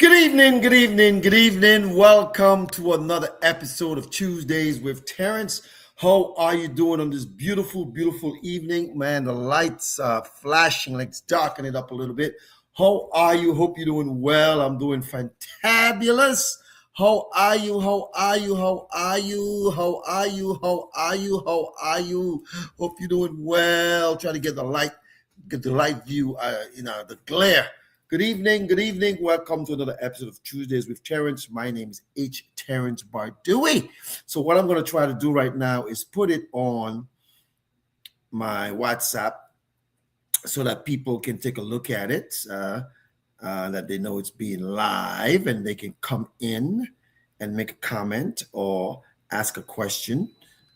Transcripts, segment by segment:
Good evening, good evening, good evening. Welcome to another episode of Tuesdays with Terrence. How are you doing on this beautiful, beautiful evening? Man, the lights are flashing, like it's darkening it up a little bit. How are you? Hope you're doing well. I'm doing fantabulous. How are you? How are you? How are you? How are you? How are you? How are you? Hope you're doing well. Try to get the light view, the glare. Good evening, good evening. Welcome to another episode of Tuesdays with Terrence. My name is H. Terrence Bardui. So what I'm going to try to do right now is put it on my WhatsApp so that people can take a look at it, that they know it's being live and they can come in and make a comment or ask a question.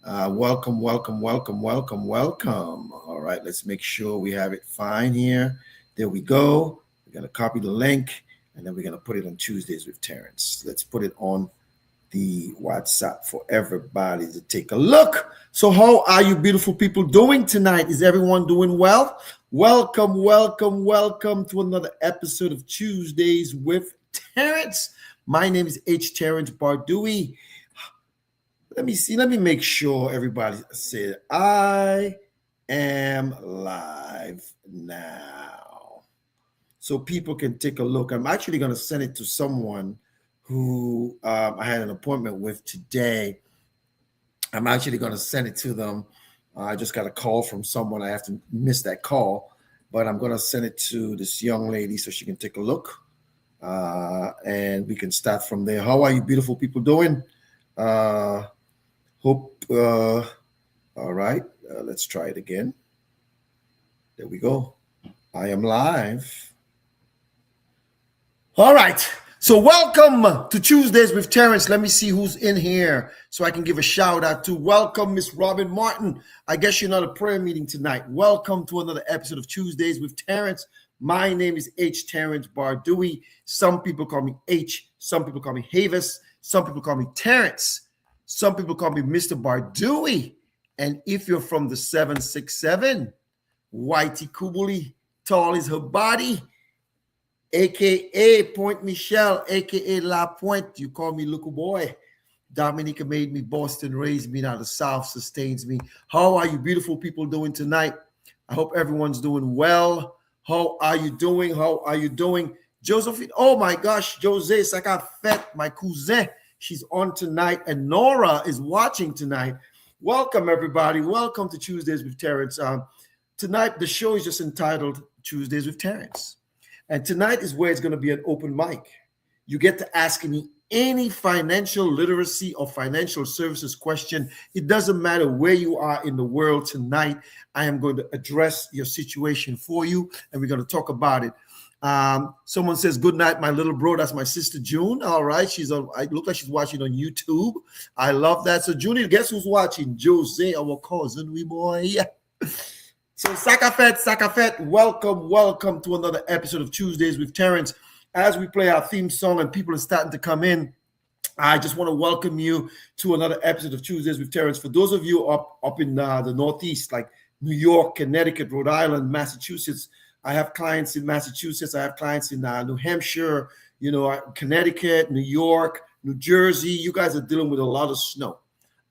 Welcome, welcome, welcome, welcome, welcome. All right, let's make sure we have it fine here. There we go. We're going to copy the link, and then we're going to put it on Tuesdays with Terrence. Let's put it on the WhatsApp for everybody to take a look. So how are you beautiful people doing tonight? Is everyone doing well? Welcome, welcome, welcome to another episode of Tuesdays with Terrence. My name is H. Terrence Bardui. Let me make sure everybody said, I am live now. So people can take a look. I'm actually going to send it to someone who I had an appointment with today. I'm actually going to send it to them. I just got a call from someone. I have to miss that call, but I'm going to send it to this young lady so she can take a look, and we can start from there. How are you beautiful people doing? All right. Let's try it again. There we go. I am live. All right. So welcome to Tuesdays with Terrence. Let me see who's in here so I can give a shout out to. Welcome, Miss Robin Martin. I guess you're not a prayer meeting tonight. Welcome to another episode of Tuesdays with Terrence. My name is H. Terrence Bardui. Some people call me H. Some people call me Havis. Some people call me Terrence. Some people call me Mr. Bardui. And if you're from the 767, Whitey Kubuli, tall is her body, a.k.a. Point Michelle, a.k.a. La Pointe. You call me little boy. Dominica made me, Boston raised me, now the South sustains me. How are you beautiful people doing tonight? I hope everyone's doing well. How are you doing? How are you doing? Josephine, oh my gosh, Jose Sakafet, my cousin. She's on tonight, and Nora is watching tonight. Welcome, everybody. Welcome to Tuesdays with Terrence. Tonight, the show is just entitled Tuesdays with Terrence. And tonight is where it's going to be an open mic. You get to ask me any financial literacy or financial services question. It doesn't matter where you are in the world tonight. I am going to address your situation for you, and we're going to talk about it. Someone says, good night, my little bro. That's my sister, June. All right. I look like she's watching on YouTube. I love that. So, Junie, guess who's watching? Jose, our cousin, we boy. Yeah. So, Sakafet, welcome to another episode of Tuesdays with Terrence. As we play our theme song and people are starting to come in, I just want to welcome you to another episode of Tuesdays with Terrence. For those of you up in the Northeast, like New York, Connecticut, Rhode Island, Massachusetts, I have clients in Massachusetts. I have clients in New Hampshire, Connecticut, New York, New Jersey. You guys are dealing with a lot of snow.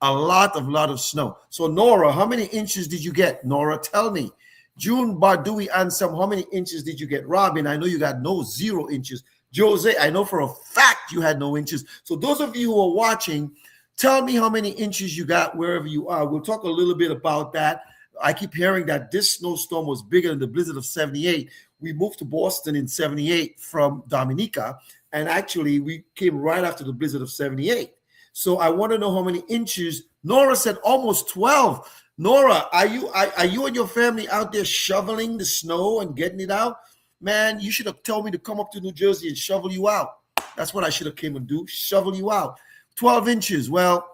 A lot of snow. So, Nora, how many inches did you get? Nora, tell me. June Bardui Ansam, how many inches did you get? Robin, I know you got 0 inches. Jose, I know for a fact you had no inches. So those of you who are watching, tell me how many inches you got wherever you are. We'll talk a little bit about that. I keep hearing that this snowstorm was bigger than the blizzard of 78. We moved to Boston in 78 from Dominica, and actually we came right after the blizzard of 78. So I want to know how many inches. Nora said almost 12. Nora, are you and your family out there shoveling the snow and getting it out? Man, you should have told me to come up to New Jersey and shovel you out. That's what I should have came and do, shovel you out. 12 inches. Well,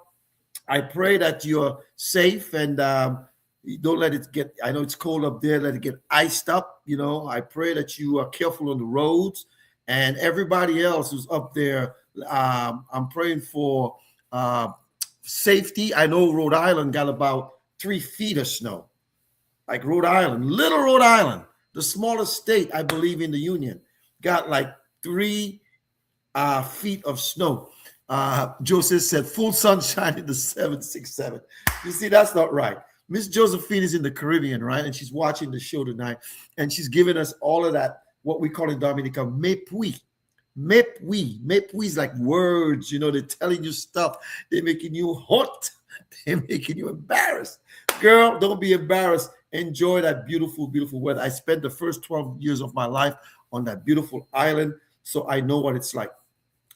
I pray that you're safe and don't let it get, I know it's cold up there, let it get iced up. I pray that you are careful on the roads, and everybody else who's up there, I'm praying for safety. I know Rhode Island got about 3 feet of snow. Like Rhode Island, little Rhode Island, the smallest state, I believe, in the union, got like 3 feet of snow. Joseph said, full sunshine in the 767. You see, that's not right. Miss Josephine is in the Caribbean, right? And she's watching the show tonight. And she's giving us all of that, what we call in Dominica, mepui. Mepui is like words, they're telling you stuff. They're making you hot. They're making you embarrassed. Girl, don't be embarrassed. Enjoy that beautiful, beautiful weather. I spent the first 12 years of my life on that beautiful island, so I know what it's like.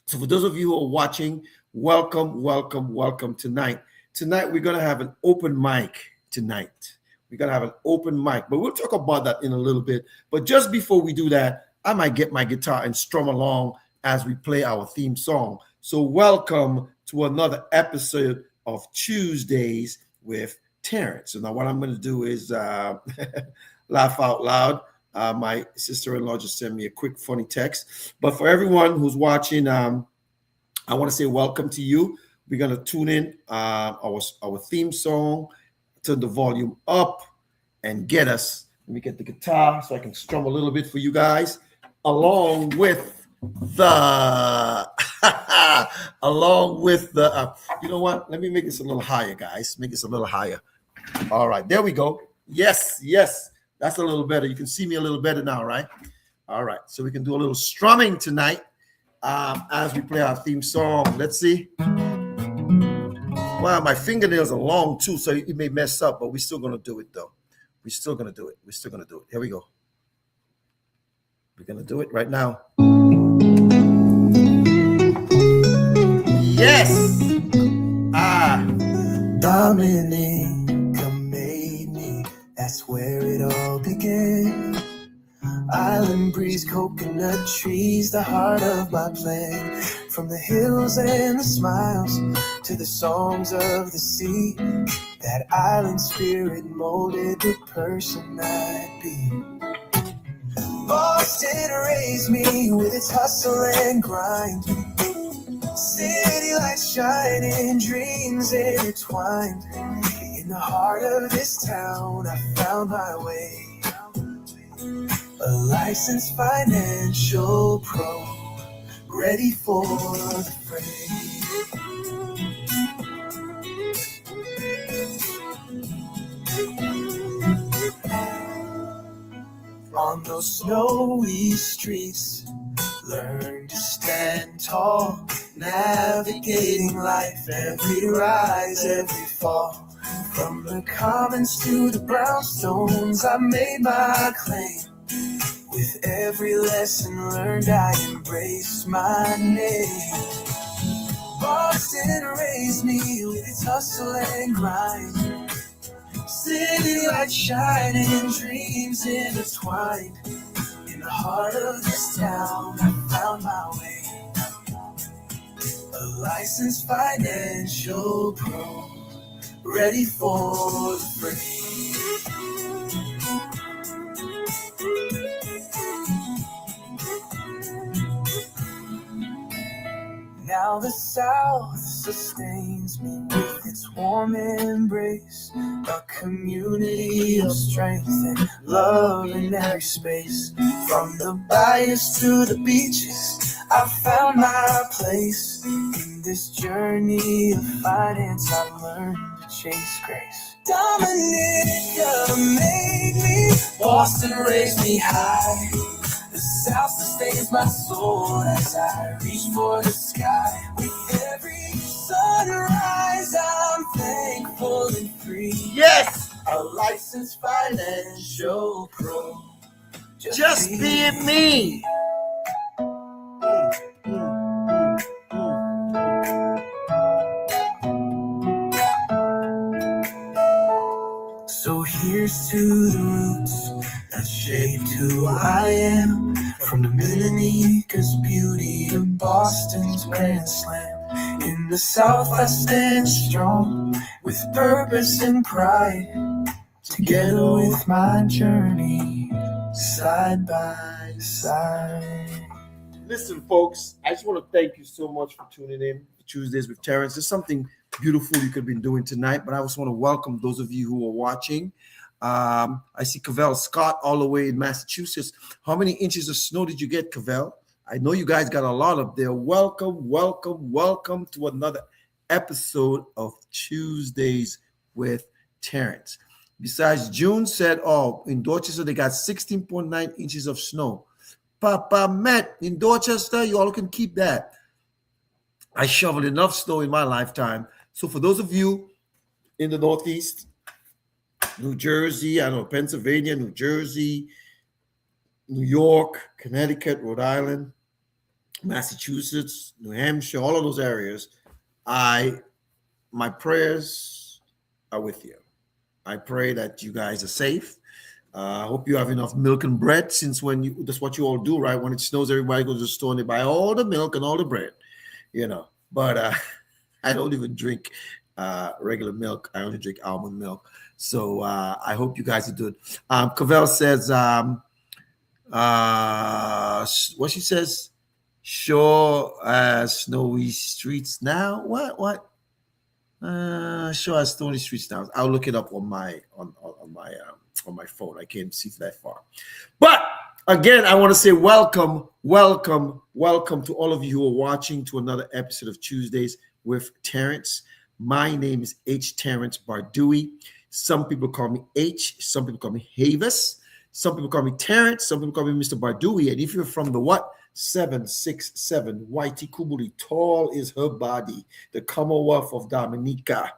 So for those of you who are watching, welcome, welcome, welcome tonight. Tonight, we're going to have an open mic tonight. We're going to have an open mic, but we'll talk about that in a little bit. But just before we do that, I might get my guitar and strum along as we play our theme song. So welcome to another episode of Tuesdays with Terrence. So now what I'm going to do is laugh out loud. My sister-in-law just sent me a quick funny text. But for everyone who's watching, I want to say welcome to you. We're going to tune in our theme song, turn the volume up, and get us. Let me get the guitar so I can strum a little bit for you guys, along with the you know what? Let me make this a little higher, guys. Make this a little higher. All right, there we go. Yes. That's a little better. You can see me a little better now, right? All right. So we can do a little strumming tonight as we play our theme song. Let's see. Wow, my fingernails are long too, so it may mess up, but we're still going to do it, though. We're still going to do it. Here we go. We're going to do it right now. Yes. Dominica made me. That's where it all began. Island breeze, coconut trees, the heart of my plan. From the hills and the smiles to the songs of the sea, that island spirit molded the person I'd be. Boston raised me with its hustle and grind. City lights shining, dreams intertwined. In the heart of this town, I found my way. A licensed financial pro, ready for the fray. On those snowy streets, learn to stand tall, navigating life, every rise, every fall. From the commons to the brownstones, I made my claim. With every lesson learned, I embraced my name. Boston raised me with its hustle and grind. City lights shining, dreams intertwined. In the heart of this town, I found my way. A licensed financial pro, ready for the fray. Now the South sustains me with its warm embrace, a community of strength and love in every space. From the bayous to the beaches, I found my place. In this journey of finance, I've learned to chase grace. Dominica made me, Boston raised me high. The South sustains my soul as I reach for the sky. With every sunrise, I'm thankful and free. Yes. A licensed financial pro. Just be me. So here's to the roots that shaped who I am. From Dominica's beauty to Boston's Grand Slam. In the South I stand strong with purpose and pride. Together with my journey, side by side. Listen, folks, I just want to thank you so much for tuning in to Tuesdays with Terrence. There's something beautiful you could have been doing tonight, but I just want to welcome those of you who are watching. I see Cavell Scott all the way in Massachusetts. How many inches of snow did you get, Cavell? I know you guys got a lot up there. Welcome, welcome, welcome to another episode of Tuesdays with Terrence. Besides, June said, oh, in Dorchester, they got 16.9 inches of snow. Papa Matt, in Dorchester, you all can keep that. I shoveled enough snow in my lifetime. So for those of you in the Northeast, New Jersey, I don't know, Pennsylvania, New Jersey, New York, Connecticut, Rhode Island, Massachusetts, New Hampshire, all of those areas, my prayers are with you. I pray that you guys are safe. I hope you have enough milk and bread, since that's what you all do, right? When it snows, everybody goes to the store and they buy all the milk and all the bread, But I don't even drink regular milk. I only drink almond milk. So I hope you guys are good. Cavell says, what she says, sure as snowy streets now. What? Sure as snowy streets now. I'll look it up on my phone. I can't see that far. But again, I want to say welcome to all of you who are watching to another episode of Tuesdays with Terrence. My name is H. Terrence Bardui. Some people call me H. Some people call me Havis. Some people call me Terrence. Some people call me Mr. Bardui. And if you're from the what? 767 Whitey Kubuli, tall is her body. The Commonwealth of Dominica,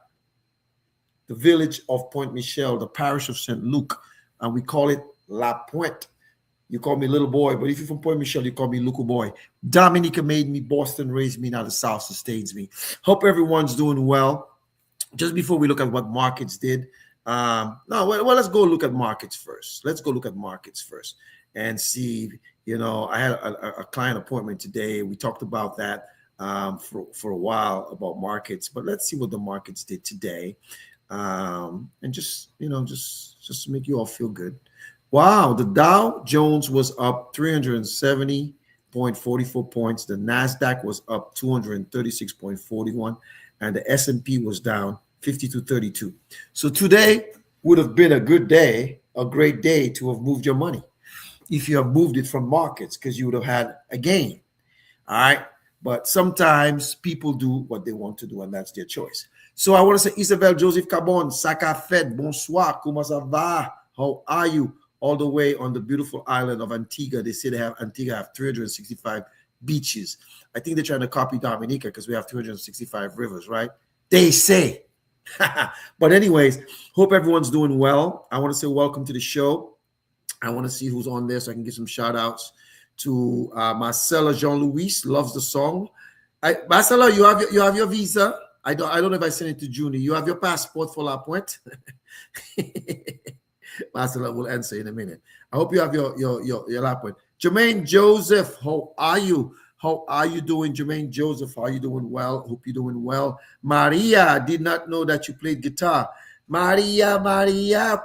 the village of Point Michel, the parish of St. Luke, and we call it La Pointe. You call me little boy, but if you're from Point Michel, you call me Luku boy. Dominica made me, Boston raised me, now the South sustains me. Hope everyone's doing well. Just before we look at what markets did, let's go look at markets first. And see, I had a client appointment today. We talked about that for a while about markets, but let's see what the markets did today. And just to make you all feel good. Wow, the Dow Jones was up 370.44 points. The NASDAQ was up 236.41, and the S&P was down 52.32. So today would have been a good day, a great day to have moved your money if you have moved it from markets, because you would have had a gain. All right. But sometimes people do what they want to do, and that's their choice. So I want to say, Isabel Joseph Cabon, Saka Fed, bonsoir, comment ça va? How are you? All the way on the beautiful island of Antigua. They say Antigua have 365 beaches. I think they're trying to copy Dominica because we have 265 rivers, right? They say. But anyways, hope everyone's doing well. I want to say welcome to the show. I want to see who's on there so I can give some shout outs to Marcella Jean-Louis, loves the song. Marcella, you have your visa. I don't know if I sent it to Junie. You have your passport for La Pointe. Marcella will answer in a minute. I hope you have your La Pointe. Jermaine Joseph, how are you? How are you doing, Jermaine Joseph? Are you doing well? Hope you're doing well. Maria, did not know that you played guitar. Maria,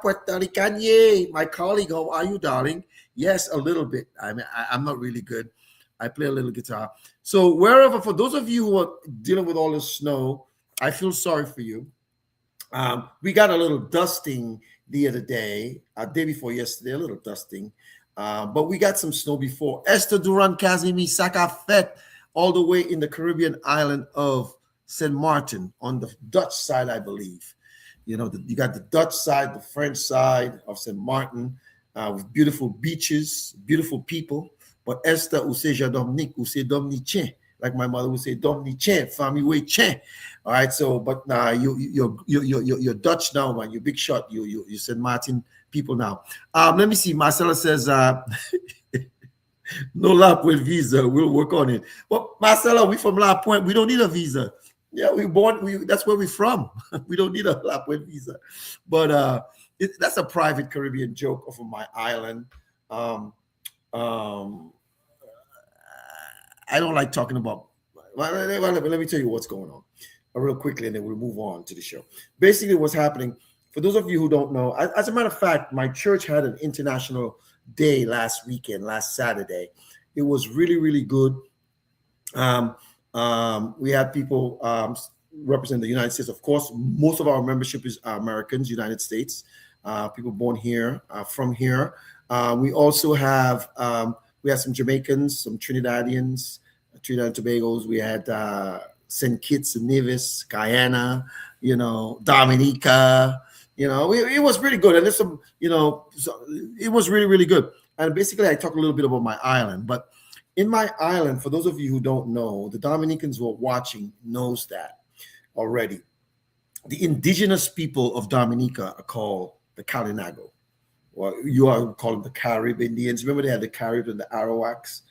Puerto Ricanye, my colleague, how are you, darling? Yes, a little bit. I'm not really good. I play a little guitar. So wherever, for those of you who are dealing with all the snow, I feel sorry for you. We got a little dusting the other day, day before yesterday, a little dusting. But we got some snow before. Esther Duran Kazimi Sakafet, all the way in the Caribbean island of St. Martin on the Dutch side, I believe. You got the Dutch side, the French side of St. Martin, with beautiful beaches, beautiful people. But Esther, who say Dominique, who say Dominicain, like my mother would say Dominicain, family way chain. All right, so but you're Dutch now, man. You're big shot. You St. Martin people now. Let me see. Marcella says no La Pointe visa. We'll work on it. Well, Marcella, we from La Pointe. We don't need a visa. Yeah, that's where we're from. We don't need a La Pointe visa. But that's a private Caribbean joke of my island. I don't like talking about. Let me tell you what's going on real quickly, and then we'll move on to the show. Basically, what's happening, for those of you who don't know, as a matter of fact, my church had an international day last Saturday. It was really, really good. We had people represent the United States. Of course, most of our membership is Americans, United States, people born here, from here. We also have We had some Jamaicans, some Trinidadians, Trinidad and Tobago's. We had St. Kitts and Nevis, Guyana, Dominica. It was pretty good. And there's some, so it was really, really good. And basically, I talked a little bit about my island. But in my island, for those of you who don't know, the Dominicans who are watching knows that already. The indigenous people of Dominica are called the Kalinago, or you are called the Carib Indians. Remember, they had the Carib and the Arawaks.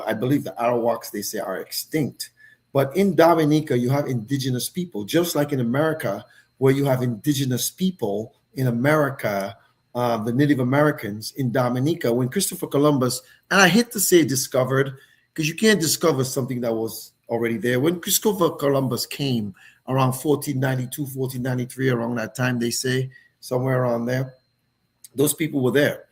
I believe the Arawaks, they say, are extinct. But in Dominica, you have indigenous people, just like in America, where you have indigenous people in America, the Native Americans in Dominica. When Christopher Columbus, and I hate to say discovered, because you can't discover something that was already there. When Christopher Columbus came around 1492, 1493, around that time, they say, somewhere around there, those people were there,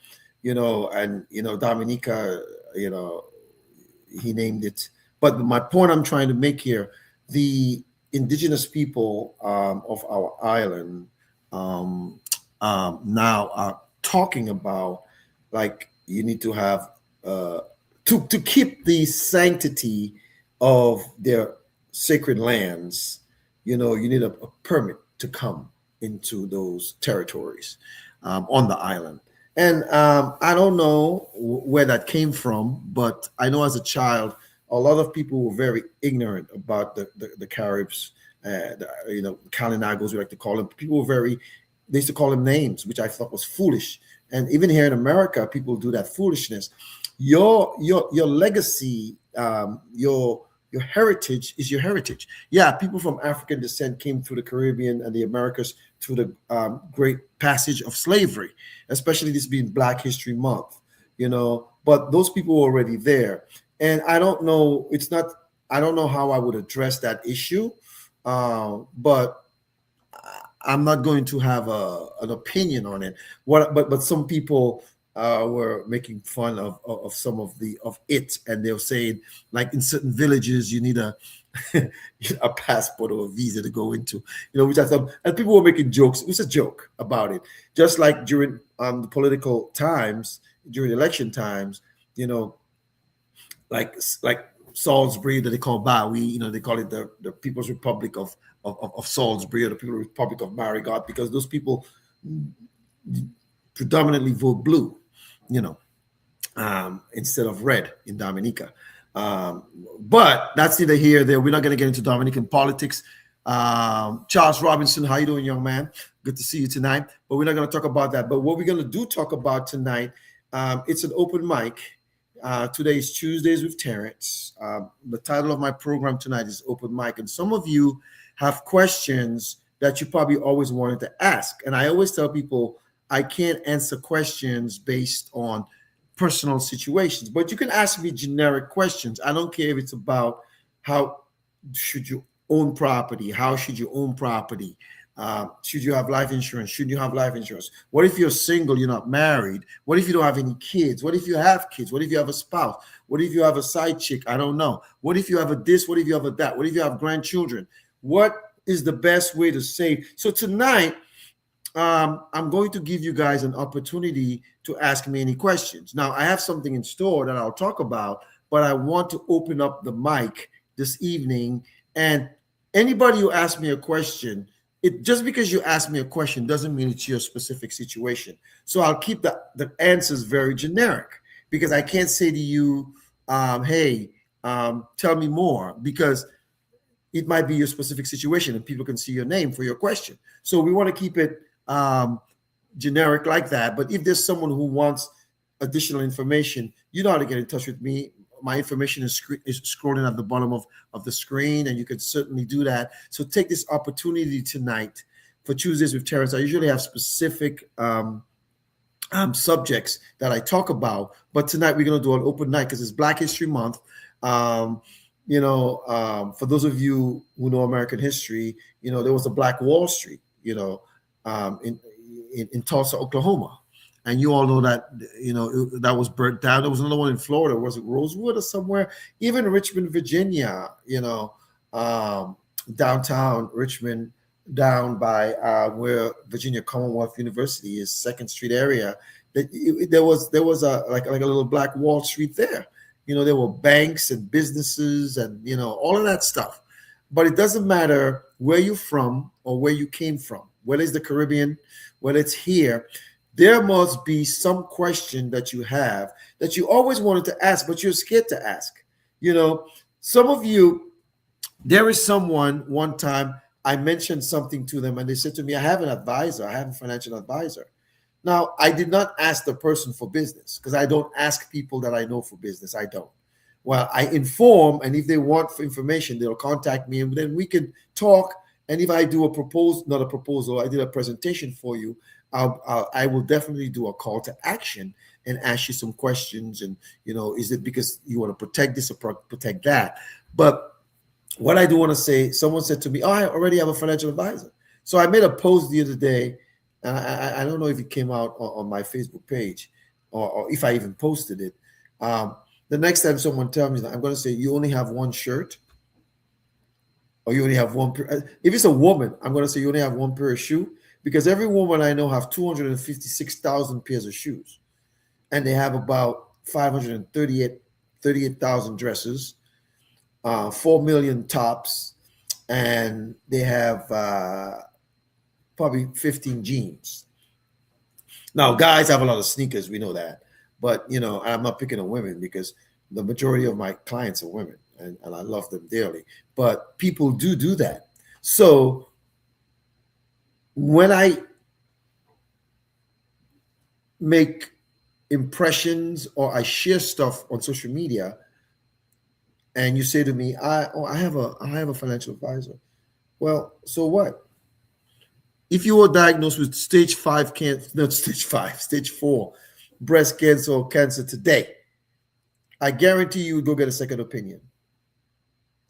and, Dominica, he named it. But my point I'm trying to make here, the indigenous people of our island now are talking about, like, you need to have to keep the sanctity of their sacred lands. You need a permit to come into those territories on the island. And I don't know where that came from, but I know as a child, a lot of people were very ignorant about the Caribs, Kalinagos, we like to call them. People were they used to call them names, which I thought was foolish. And even here in America, people do that foolishness. Your legacy, your heritage is your heritage. Yeah, people from African descent came through the Caribbean and the Americas through the great passage of slavery, especially this being Black History Month, but those people were already there. And I don't know how I would address that issue, but I'm not going to have an opinion on it. But some people were making fun of some of it, and they were saying, like, in certain villages you need a passport or a visa to go into, which I thought, and people were making jokes. It was a joke about it, just like during the political times, during election times, like Salisbury, that they call Bowie, they call it the People's Republic of Salisbury, or the People's Republic of Marigot, because those people predominantly vote blue, instead of red in Dominica. But that's neither here nor there. We're not going to get into Dominican politics. Charles Robinson, how you doing, young man? Good to see you tonight. But we're not going to talk about that. But what we're going to talk about tonight, it's an open mic. Today is Tuesdays with Terrence. The title of my program tonight is Open Mic. And some of you have questions that you probably always wanted to ask. And I always tell people I can't answer questions based on personal situations, but you can ask me generic questions. I don't care if it's about how should you own property, how should you own property, should you have life insurance, shouldn't you have life insurance, what if you're single, you're not married, what if you don't have any kids, what if you have kids, what if you have a spouse, what if you have a side chick, I don't know, what if you have a this, what if you have a that, what if you have grandchildren, what is the best way to save? So tonight, I'm going to give you guys an opportunity to ask me any questions. Now, I have something in store that I'll talk about, but I want to open up the mic this evening. And anybody who asks me a question, just because you ask me a question doesn't mean it's your specific situation. So I'll keep the answers very generic, because I can't say to you, hey, tell me more, because it might be your specific situation and people can see your name for your question. So we want to keep it generic like that. But if there's someone who wants additional information, you know how to get in touch with me. My information is scrolling at the bottom of the screen, and you can certainly do that. So take this opportunity tonight for Tuesdays with Terrence. I usually have specific subjects that I talk about, but tonight we're going to do an open night because it's Black History Month. For those of you who know American history, there was a Black Wall Street, in Tulsa, Oklahoma. And you all know that, that was burnt down. There was another one in Florida. Was it Rosewood or somewhere? Even Richmond, Virginia, downtown Richmond, down by where Virginia Commonwealth University is, 2nd Street area. There was a like a little black Wall Street there. There were banks and businesses and all of that stuff. But it doesn't matter where you're from or where you came from, whether it's the Caribbean, whether it's here. There must be some question that you have that you always wanted to ask, but you're scared to ask. Some of you, there is someone one time I mentioned something to them and they said to me, I have an advisor, I have a financial advisor. Now, I did not ask the person for business because I don't ask people that I know for business. I don't. Well, I inform, and if they want for information, they'll contact me, and then we can talk. And if I do not a proposal, I did a presentation for you, I will definitely do a call to action and ask you some questions. And, is it because you want to protect this or protect that? But what I do want to say, someone said to me, oh, I already have a financial advisor. So I made a post the other day. And I don't know if it came out on my Facebook page or if I even posted it. The next time someone tells me that, I'm going to say, you only have one shirt or you only have one. If it's a woman, I'm going to say you only have one pair of shoes because every woman I know have 256,000 pairs of shoes. And they have about 38,000 dresses, 4 million tops, and they have probably 15 jeans. Now, guys have a lot of sneakers, we know that. But, I'm not picking on women because the majority of my clients are women and I love them dearly. But people do that. So when I make impressions or I share stuff on social media and you say to me, I have a financial advisor. Well, so what? If you were diagnosed with stage 4 breast cancer or cancer today, I guarantee you would go get a second opinion.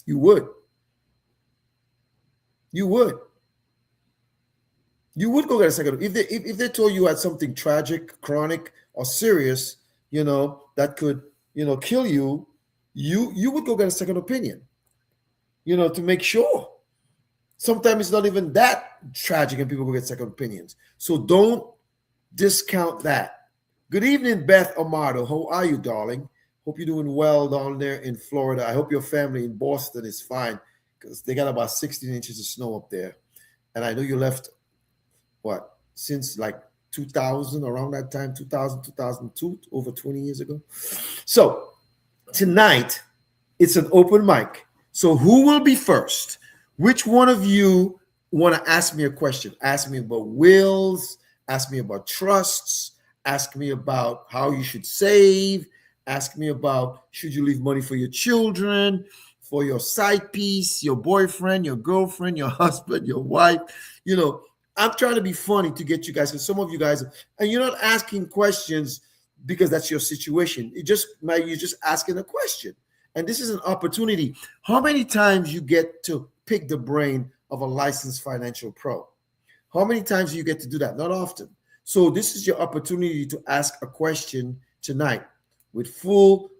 You would. You would. You would go get a second. If they told you had something tragic, chronic, or serious, that could, kill you, you would go get a second opinion, to make sure. Sometimes it's not even that tragic and people go get second opinions. So don't discount that. Good evening, Beth Amato. How are you, darling? Hope you're doing well down there in Florida. I hope your family in Boston is fine because they got about 16 inches of snow up there. And I know you left, since like 2000, around that time, 2000, 2002, over 20 years ago. So tonight, it's an open mic. So who will be first? Which one of you want to ask me a question? Ask me about wills, ask me about trusts, ask me about how you should save, ask me about should you leave money for your children, for your side piece, your boyfriend, your girlfriend, your husband, your wife. I'm trying to be funny to get you guys, because some of you guys, and you're not asking questions because that's your situation. You're just asking a question. And this is an opportunity. How many times you get to pick the brain of a licensed financial pro? How many times do you get to do that? Not often. So this is your opportunity to ask a question tonight. We're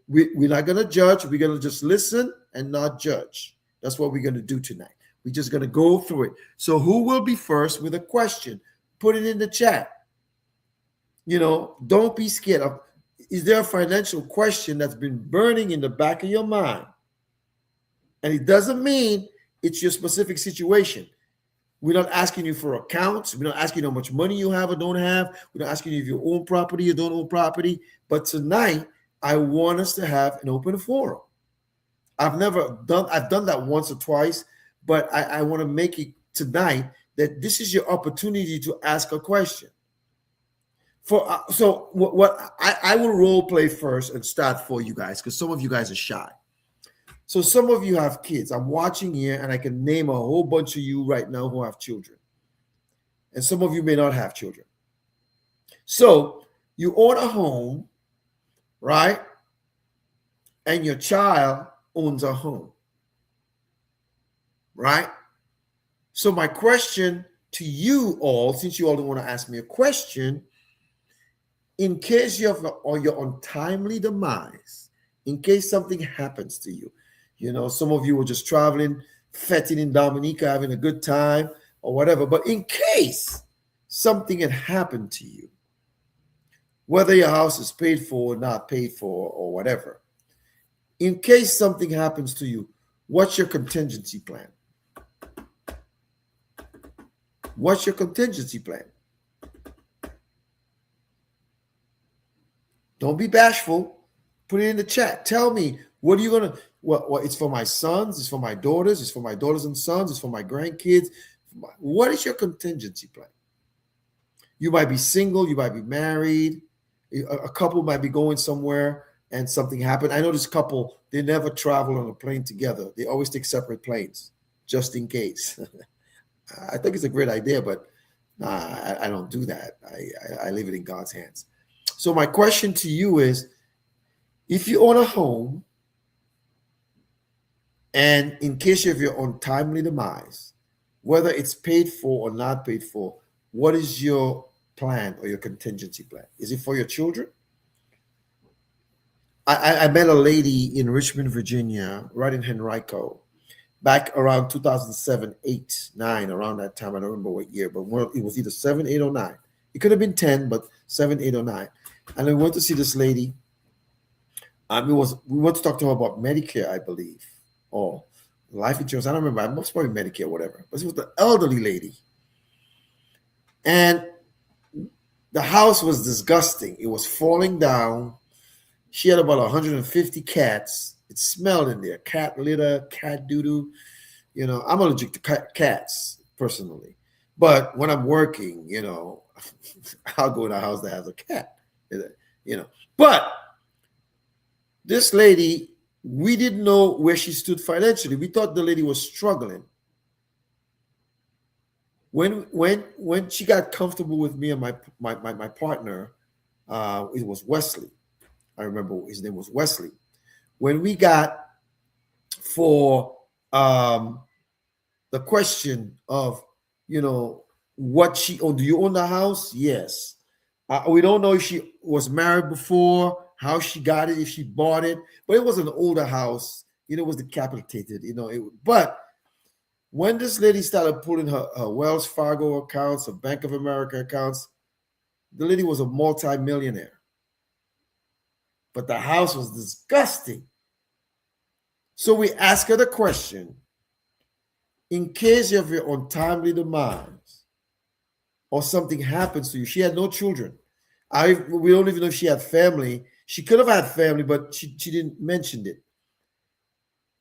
not going to judge. We're going to just listen and not judge. That's what we're going to do tonight. We're just going to go through it. So who will be first with a question? Put it in the chat. Don't be scared of. Is there a financial question that's been burning in the back of your mind? And it doesn't mean it's your specific situation. We're not asking you for accounts. We're not asking you how much money you have or don't have. We're not asking you if you own property or don't own property. But tonight, I want us to have an open forum. I've done that once or twice, but I want to make it tonight that this is your opportunity to ask a question. I will role play first and start for you guys because some of you guys are shy. So some of you have kids. I'm watching here and I can name a whole bunch of you right now who have children. And some of you may not have children. So you own a home, right? And your child owns a home, right? So my question to you all, since you all don't want to ask me a question, in case you have your untimely demise, in case something happens to you, some of you were just traveling, fetting in Dominica, having a good time or whatever. But in case something had happened to you, whether your house is paid for or not paid for or whatever. In case something happens to you, what's your contingency plan? What's your contingency plan? Don't be bashful. Put it in the chat. Tell me, what are you going to, what, it's for my sons, it's for my daughters, it's for my daughters and sons, it's for my grandkids. What is your contingency plan? You might be single, you might be married, a couple might be going somewhere and something happened. I know this couple, they never travel on a plane together. They always take separate planes just in case. I think it's a great idea, but I don't do that. I leave it in God's hands. So my question to you is, if you own a home and in case of your untimely demise, whether it's paid for or not paid for, what is your plan or your contingency plan? Is it for your children? I met a lady in Richmond, Virginia, right in Henrico, back around 2007, 8, 9, around that time. I don't remember what year, but it was either 7, 8, or 9. It could have been 10, but 7, 8, or 9. And we went to see this lady. We went to talk to her about Medicare, I believe, or life insurance. I don't remember. It was probably Medicare, whatever. But it was the elderly lady. And the house was disgusting. It was falling down. She had about 150 cats. It smelled in there. Cat litter, cat doo-doo. You know, I'm allergic to cats personally. But when I'm working, you know, I'll go in a house that has a cat. You know. But this lady, we didn't know where she stood financially. We thought the lady was struggling. When she got comfortable with me and my partner, it was Wesley. I remember his name was Wesley. When we got for the question of, you know, what she owned. Do you own the house? Yes. We don't know if she was married before, how she got it, if she bought it, but it was an older house. You know, it was decapitated, you know. But when this lady started pulling her Wells Fargo accounts, her Bank of America accounts, the lady was a multi-millionaire. But the house was disgusting. So we asked her the question, in case of your untimely demise or something happens to you, she had no children. We don't even know if she had family. She could have had family, but she didn't mention it.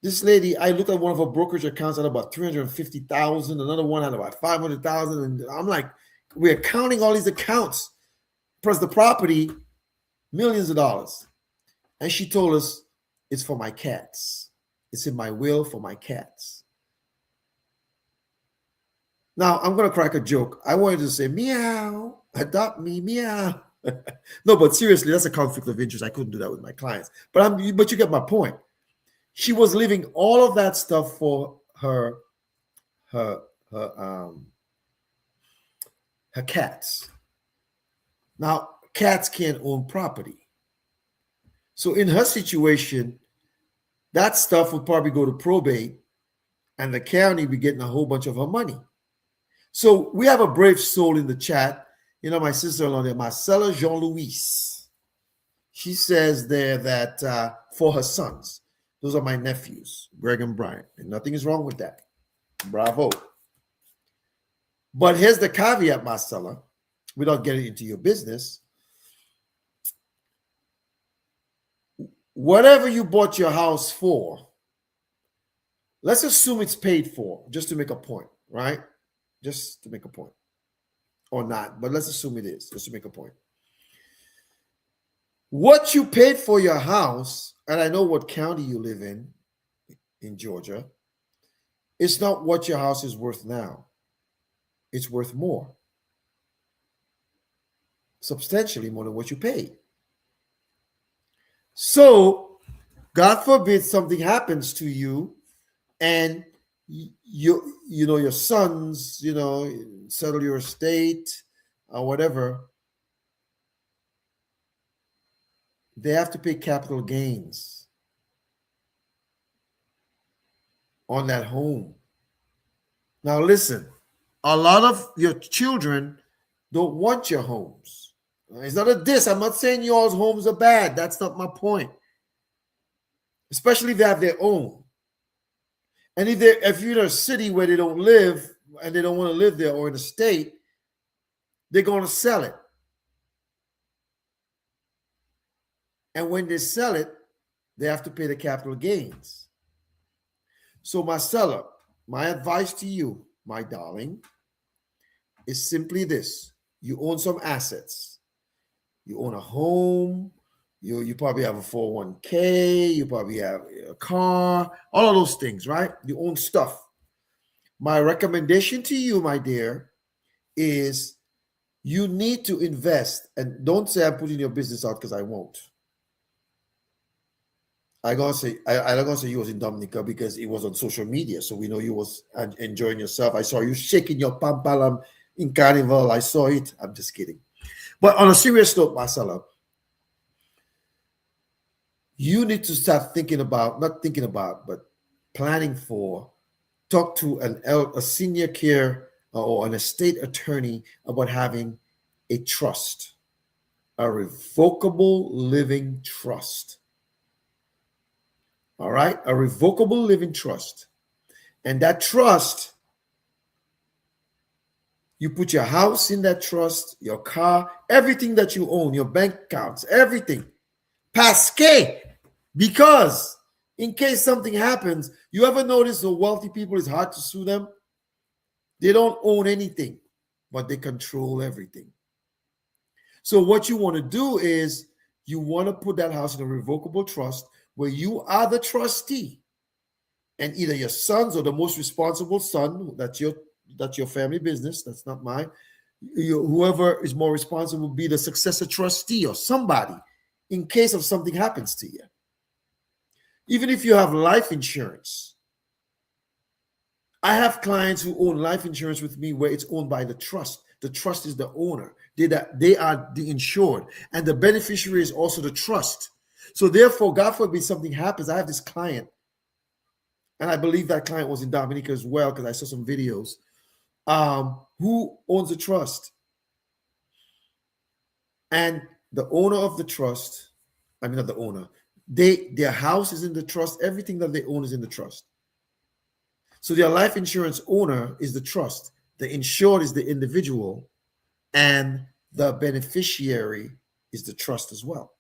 This lady, I looked at one of her brokerage accounts at about 350,000. Another one had about 500,000. And I'm like, we're counting all these accounts, plus the property, millions of dollars. And she told us, it's for my cats. It's in my will for my cats. Now, I'm going to crack a joke. I wanted to say, meow, adopt me, meow. No, but seriously, that's a conflict of interest. I couldn't do that with my clients. But you get my point. She was leaving all of that stuff for her cats. Now, cats can't own property. So in her situation, that stuff would probably go to probate and the county be getting a whole bunch of her money. So we have a brave soul in the chat. You know, my sister-in-law there, Marcella Jean-Louis. She says there that for her sons, those are my nephews, Greg and Brian, and nothing is wrong with that. Bravo. But here's the caveat, Marcella, without getting into your business. Whatever you bought your house for, let's assume it's paid for, just to make a point, right? Just to make a point. Or not, but let's assume it is, just to make a point. What you paid for your house, and I know what county you live in Georgia, it's not what your house is worth now. It's worth more. Substantially more than what you paid. So, God forbid something happens to you and you know, your sons, you know, settle your estate or whatever, they have to pay capital gains on that home. Now listen, a lot of your children don't want your homes. It's not a diss. I'm not saying y'all's homes are bad. That's not my point. Especially if they have their own. And if you're in a city where they don't live and they don't want to live there, or in a state, they're going to sell it. And when they sell it, they have to pay the capital gains. So my seller, my advice to you, my darling, is simply this. You own some assets. You own a home. You probably have a 401k. You probably have a car. All of those things, right? You own stuff. My recommendation to you, my dear, is you need to invest. And don't say I'm putting your business out, because I won't. I'm gonna say you was in Dominica because it was on social media, so we know you was enjoying yourself. I saw you shaking your pampalam in Carnival. I saw it. I'm just kidding. But on a serious note, Marcella, you need to start thinking about, not thinking about, but planning for, talk to a senior care or an estate attorney about having a trust, a revocable living trust. All right, a revocable living trust. And that trust, you put your house in that trust, your car, everything that you own, your bank accounts, everything. Pasque. Because in case something happens, you ever notice the wealthy people, it's hard to sue them? They don't own anything, but they control everything. So what you want to do is you want to put that house in a revocable trust where you are the trustee, and either your sons or the most responsible son, that's your family business, that's not mine, whoever is more responsible will be the successor trustee or somebody in case of something happens to you. Even if you have life insurance, I have clients who own life insurance with me where it's owned by the trust. The trust is the owner. They are the insured, and the beneficiary is also the trust. So therefore, God forbid something happens. I have this client, and I believe that client was in Dominica as well because I saw some videos, who owns the trust. And the owner of the trust, I mean not the owner, their house is in the trust. Everything that they own is in the trust. So their life insurance owner is the trust. The insured is the individual, and the beneficiary is the trust as well.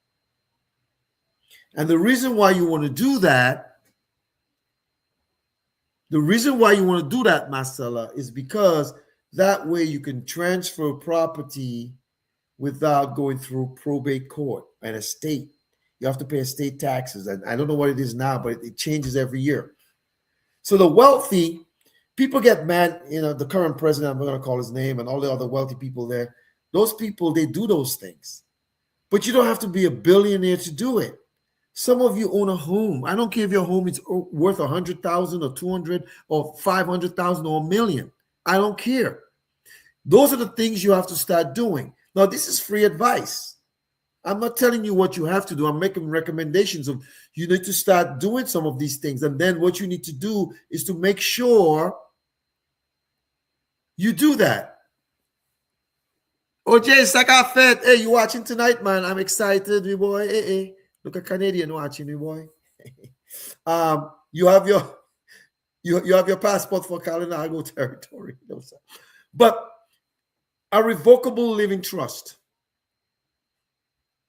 And the reason why you want to do that, Marcella, is because that way you can transfer property without going through probate court and estate. You have to pay estate taxes. And I don't know what it is now, but it changes every year. So the wealthy, people get mad, the current president, I'm not going to call his name, and all the other wealthy people there. Those people, they do those things. But you don't have to be a billionaire to do it. Some of you own a home. I don't care if your home is worth $100,000 or $200,000 or $500,000 or $1 million. I don't care. Those are the things you have to start doing. Now, this is free advice. I'm not telling you what you have to do. I'm making recommendations of you need to start doing some of these things. And then what you need to do is to make sure you do that. OJ Sakafet, hey, you watching tonight, man? I'm excited, me boy. Hey. Look, a Canadian watching me, boy. You have your passport for Kalinago territory. No, sir. But a revocable living trust.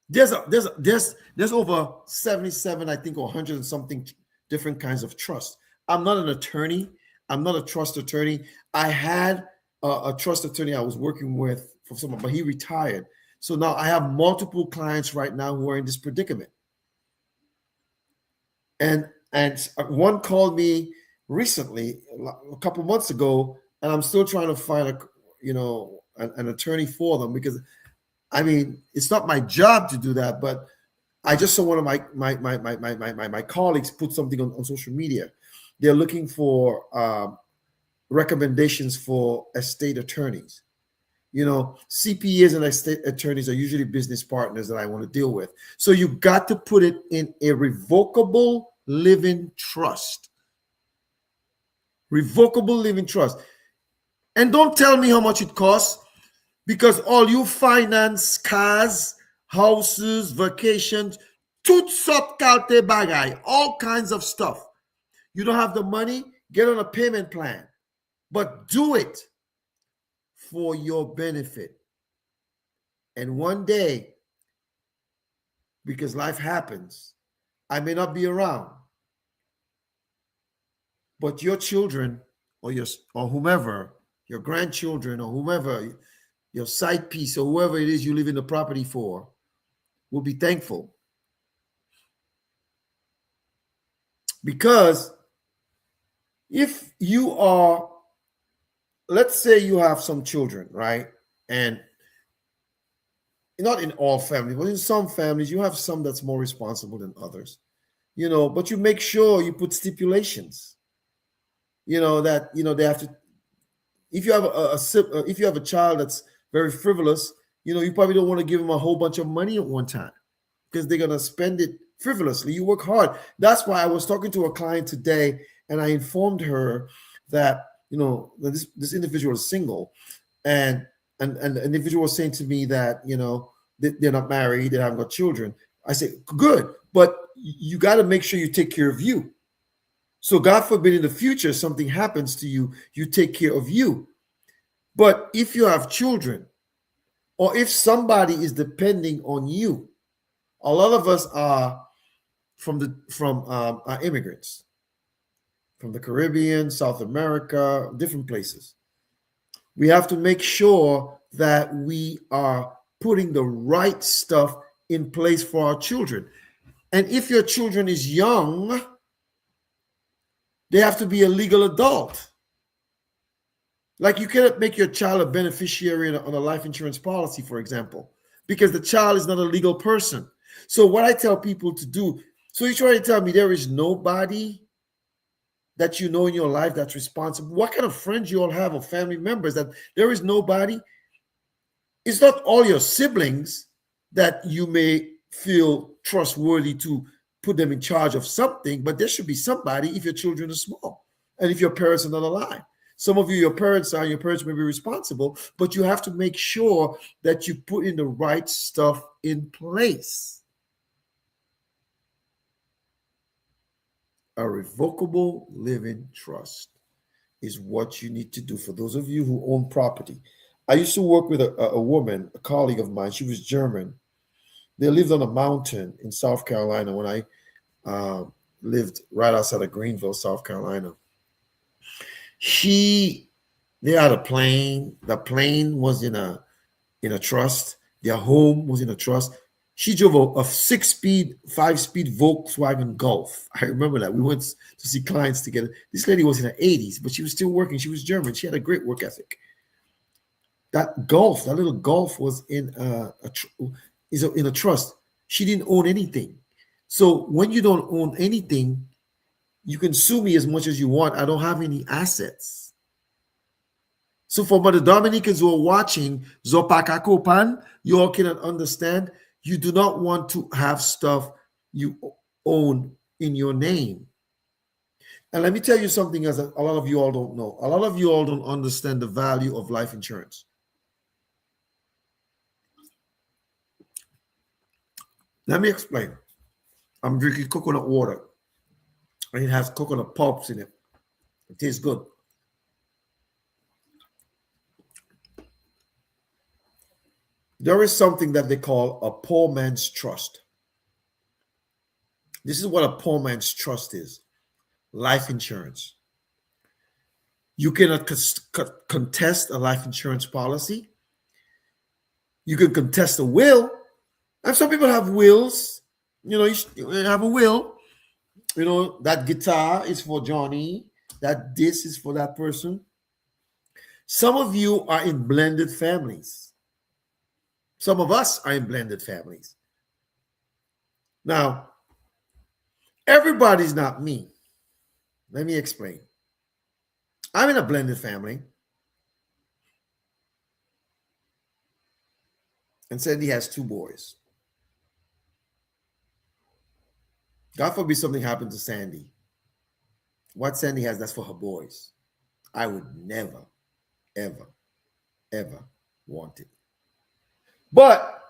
There's over 77, I think, or 100 and something different kinds of trust. I'm not an attorney. I'm not a trust attorney. I had a trust attorney I was working with for someone, but he retired. So now I have multiple clients right now who are in this predicament. And one called me recently, a couple months ago, and I'm still trying to find an attorney for them, because I mean, it's not my job to do that, but I just saw one of my colleagues put something on social media. They're looking for recommendations for estate attorneys. CPAs and estate attorneys are usually business partners that I want to deal with. So you got to put it in a revocable living trust. Revocable living trust. And don't tell me how much it costs, Because all you finance cars, houses, vacations, tout sort kalte bagay, all kinds of stuff. You don't have the money, get on a payment plan. But do it for your benefit. And one day, because life happens, I may not be around, but your children or whomever, your grandchildren or whomever, your side piece or whoever it is you live in the property for, will be thankful. Because if you are, let's say you have some children, right? And not in all families, but in some families, you have some that's more responsible than others, but you make sure you put stipulations, that, they have to, if you have if you have a child that's very frivolous, you probably don't want to give them a whole bunch of money at one time because they're going to spend it frivolously. You work hard. That's why I was talking to a client today and I informed her that, that this individual is single, and the individual was saying to me that, they're not married, they haven't got children. I said, good, but you got to make sure you take care of you. So God forbid in the future something happens to you, you take care of you. But if you have children, or if somebody is depending on you, a lot of us are are immigrants from the Caribbean, South America, different places. We have to make sure that we are putting the right stuff in place for our children. And if your children is young, they have to be a legal adult. Like you cannot make your child a beneficiary on a life insurance policy, for example, because the child is not a legal person. So what I tell people to do, so you're trying to tell me there is nobody that in your life that's responsible? What kind of friends you all have or family members that there is nobody? It's not all your siblings that you may feel trustworthy to put them in charge of something, but there should be somebody if your children are small and if your parents are not alive. Some of you, your parents may be responsible, but you have to make sure that you put in the right stuff in place. A revocable living trust is what you need to do for those of you who own property. I used to work with a woman, a colleague of mine. She was German. They lived on a mountain in South Carolina when I lived right outside of Greenville, South Carolina. They had a plane. The plane was in a trust. Their home was in a trust. She drove a 6-speed, 5-speed Volkswagen Golf. I remember that. We went to see clients together. This lady was in her 80s, but she was still working. She was German. She had a great work ethic. That little Golf was in a trust. She didn't own anything. So when you don't own anything, you can sue me as much as you want. I don't have any assets. So for the Dominicans who are watching, Zopakakopan, you all cannot understand. You do not want to have stuff you own in your name. And let me tell you something else that a lot of you all don't know. A lot of you all don't understand the value of life insurance. Let me explain. I'm drinking coconut water, and it has coconut pulps in it. It tastes good. There is something that they call a poor man's trust. This is what a poor man's trust is. Life insurance. You cannot contest a life insurance policy. You can contest a will. And some people have wills. You have a will. That guitar is for Johnny. That this is for that person. Some of you are in blended families. Some of us are in blended families. Now, everybody's not me. Let me explain. I'm in a blended family. And Sandy has 2 boys. God forbid something happened to Sandy. What Sandy has, that's for her boys. I would never, ever, ever want it. But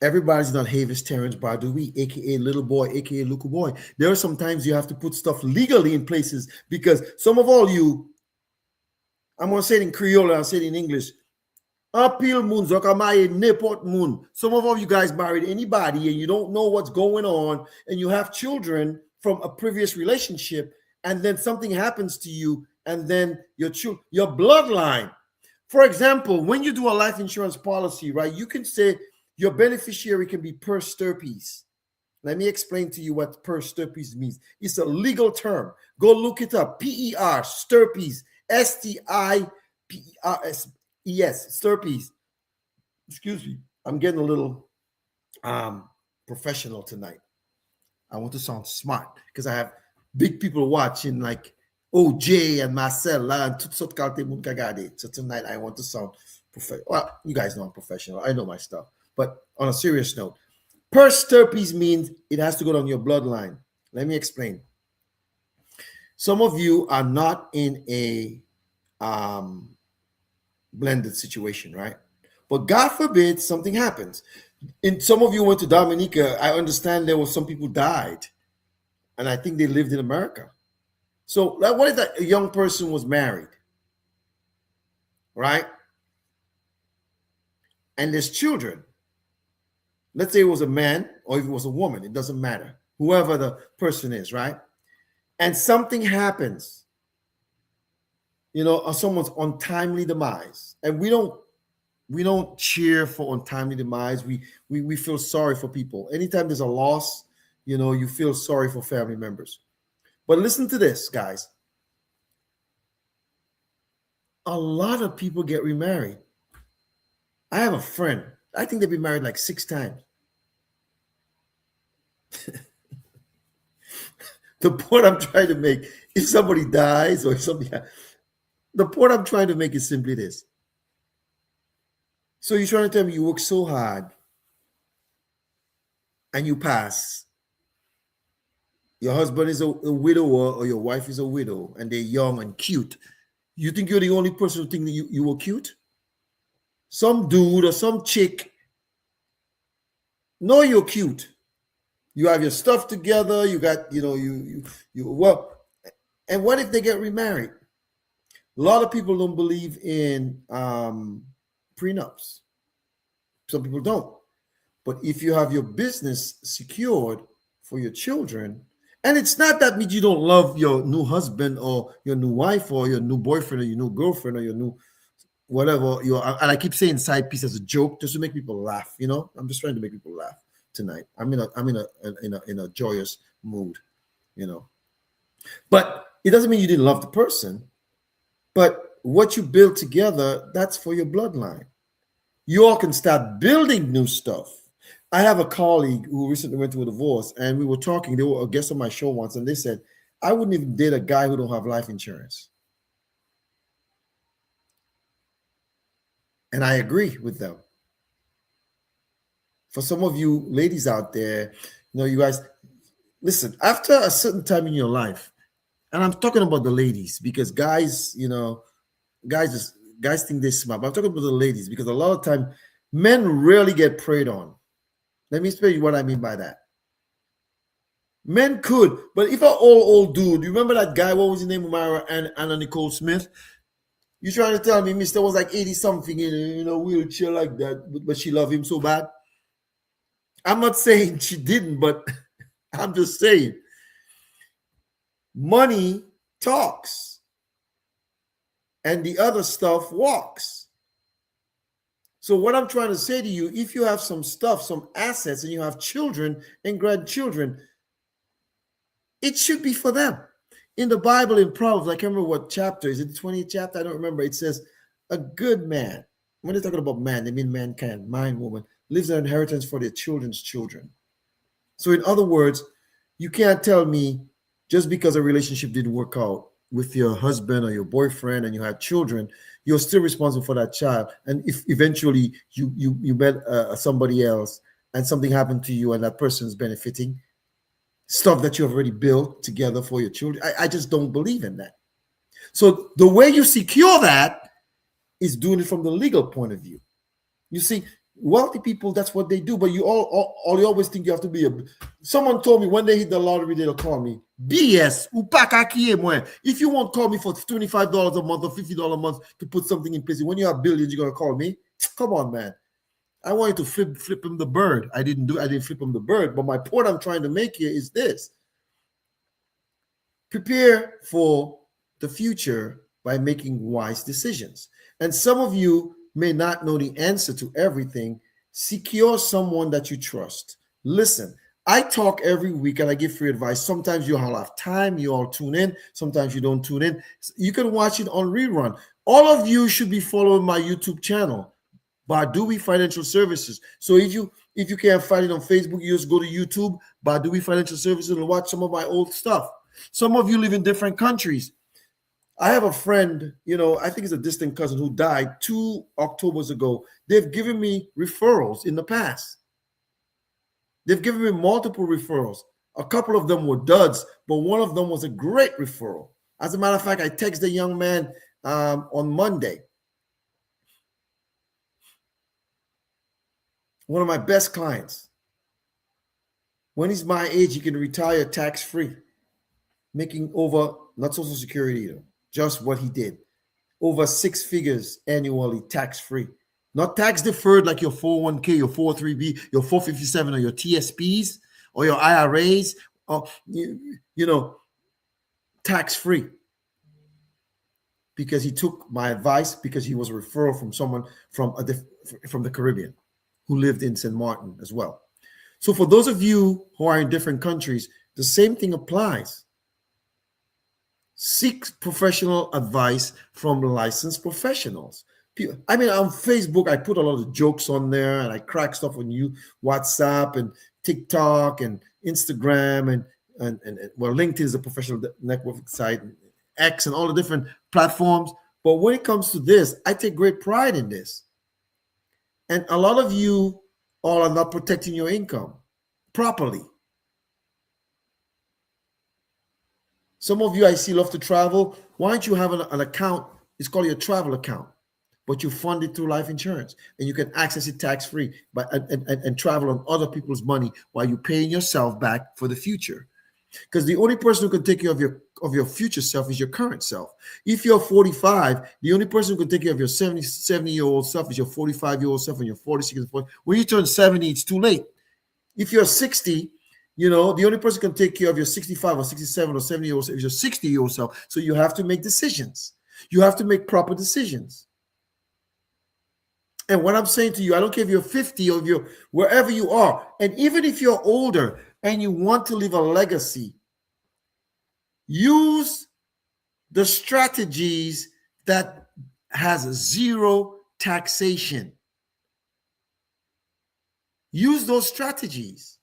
everybody's not Havis Terrence Bardui, aka Little Boy, aka Luku Boy. There are sometimes you have to put stuff legally in places because some of all you, I'm gonna say it in Creole and I'll say it in English. Appeal moon, Zokamaye, Nepot moon. Some of you guys married anybody and you don't know what's going on, and you have children from a previous relationship, and then something happens to you, and then your bloodline. For example, when you do a life insurance policy, right, you can say your beneficiary can be per stirpes. Let me explain to you what per stirpes means. It's a legal term. Go look it up. PER, stirpes, STIPERS, stirpes. Excuse me. I'm getting a little professional tonight. I want to sound smart because I have big people watching like OJ and Marcel and Tutsot Kalte Munkagade. So tonight I want to sound professional. Well, you guys know I'm professional. I know my stuff. But on a serious note, per stirpes means it has to go down your bloodline. Let me explain. Some of you are not in a blended situation, right? But God forbid something happens. And some of you went to Dominica. I understand there was some people died, and I think they lived in America. So, like, what if that a young person was married, right? And there's children. Let's say it was a man or if it was a woman, it doesn't matter. Whoever the person is, right? And something happens, or someone's untimely demise. And we don't cheer for untimely demise. We feel sorry for people. Anytime there's a loss, you feel sorry for family members. But listen to this, guys. A lot of people get remarried. I have a friend. I think they've been married like 6 times. The point I'm trying to make, if somebody dies or if somebody, the point I'm trying to make is simply this. So you're trying to tell me you work so hard and you pass. Your husband is a widower or your wife is a widow and they're young and cute. You think you're the only person who think that you were cute? Some dude or some chick know you're cute. You have your stuff together. You got, well, and what if they get remarried? A lot of people don't believe in prenups. Some people don't. But if you have your business secured for your children, and it's not that means you don't love your new husband or your new wife or your new boyfriend or your new girlfriend or your new whatever. And I keep saying side piece as a joke just to make people laugh. I'm just trying to make people laugh tonight. I'm in a joyous mood, But it doesn't mean you didn't love the person. But what you build together, that's for your bloodline. You all can start building new stuff. I have a colleague who recently went through a divorce, and we were talking. They were a guest on my show once, and they said, I wouldn't even date a guy who don't have life insurance. And I agree with them. For some of you ladies out there, you guys, listen, after a certain time in your life, and I'm talking about the ladies because guys, guys think they're smart, but I'm talking about the ladies because a lot of time men rarely get preyed on. Let me explain you what I mean by that. Men could, but if an old dude, you remember that guy, what was his name, Myra and Anna Nicole Smith? You trying to tell me Mr. was like 80 something in a wheelchair like that, but she loved him so bad? I'm not saying she didn't, but I'm just saying money talks and the other stuff walks. So what I'm trying to say to you, if you have some stuff, some assets, and you have children and grandchildren, it should be for them. In the Bible, in Proverbs, I can't remember what chapter, is it the 20th chapter? I don't remember. It says, a good man, when they're talking about man, they mean mankind, man, woman, leaves an inheritance for their children's children. So in other words, you can't tell me just because a relationship didn't work out with your husband or your boyfriend and you had children, you're still responsible for that child. And if eventually you met somebody else and something happened to you and that person's benefiting, stuff that you have already built together for your children, I just don't believe in that. So the way you secure that is doing it from the legal point of view. You see, Wealthy people, that's what they do. But you always think you have to be a. Someone told me when they hit the lottery, they'll call me. BS. If you won't call me for $25 a month or $50 a month to put something in place, when you have billions, you're gonna call me. Come on, man. I want you to flip him the bird. I didn't flip him the bird. But my point I'm trying to make here is this: prepare for the future by making wise decisions. And some of you may not know the answer to everything. Secure someone that you trust. Listen, I talk every week and I give free advice. Sometimes you all have time, you all tune in. Sometimes you don't tune in. You can watch it on rerun. All of you should be following my YouTube channel, Bardui Financial Services. So if you can't find it on Facebook, you just go to YouTube, Bardui Financial Services, and watch some of my old stuff. Some of you live in different countries. I have a friend, I think it's a distant cousin who died 2 Octobers ago. They've given me referrals in the past. They've given me multiple referrals. A couple of them were duds, but one of them was a great referral. As a matter of fact, I texted the young man on Monday. One of my best clients. When he's my age, he can retire tax-free, making over, not Social Security either, just what he did, over 6 figures annually tax-free. Not tax deferred like your 401k, your 403b, your 457, or your TSPs, or your IRAs, or tax-free. Because he took my advice, because he was a referral from someone from the Caribbean who lived in St. Martin as well. So for those of you who are in different countries, the same thing applies. Seek professional advice from licensed professionals. I mean, on Facebook, I put a lot of jokes on there, and I crack stuff on WhatsApp and TikTok and Instagram and LinkedIn is a professional networking site, and X and all the different platforms. But when it comes to this, I take great pride in this. And a lot of you all are not protecting your income properly. Some of you I see love to travel. Why don't you have an account? It's called your travel account, but you fund it through life insurance, and you can access it tax-free and travel on other people's money while you're paying yourself back for the future. Because the only person who can take care of your future self is your current self. If you're 45, the only person who can take care of your 70-year-old self is your 45-year-old self, and your 46 and 40. When you turn 70, it's too late. If you're 60, the only person who can take care of your 65 or 67 or 70-year-old self is your 60-year-old self. So you have to make decisions. You have to make proper decisions. And what I'm saying to you, I don't care if you're 50 or if you're wherever you are, and even if you're older and you want to leave a legacy, use the strategies that has zero taxation. Use those strategies.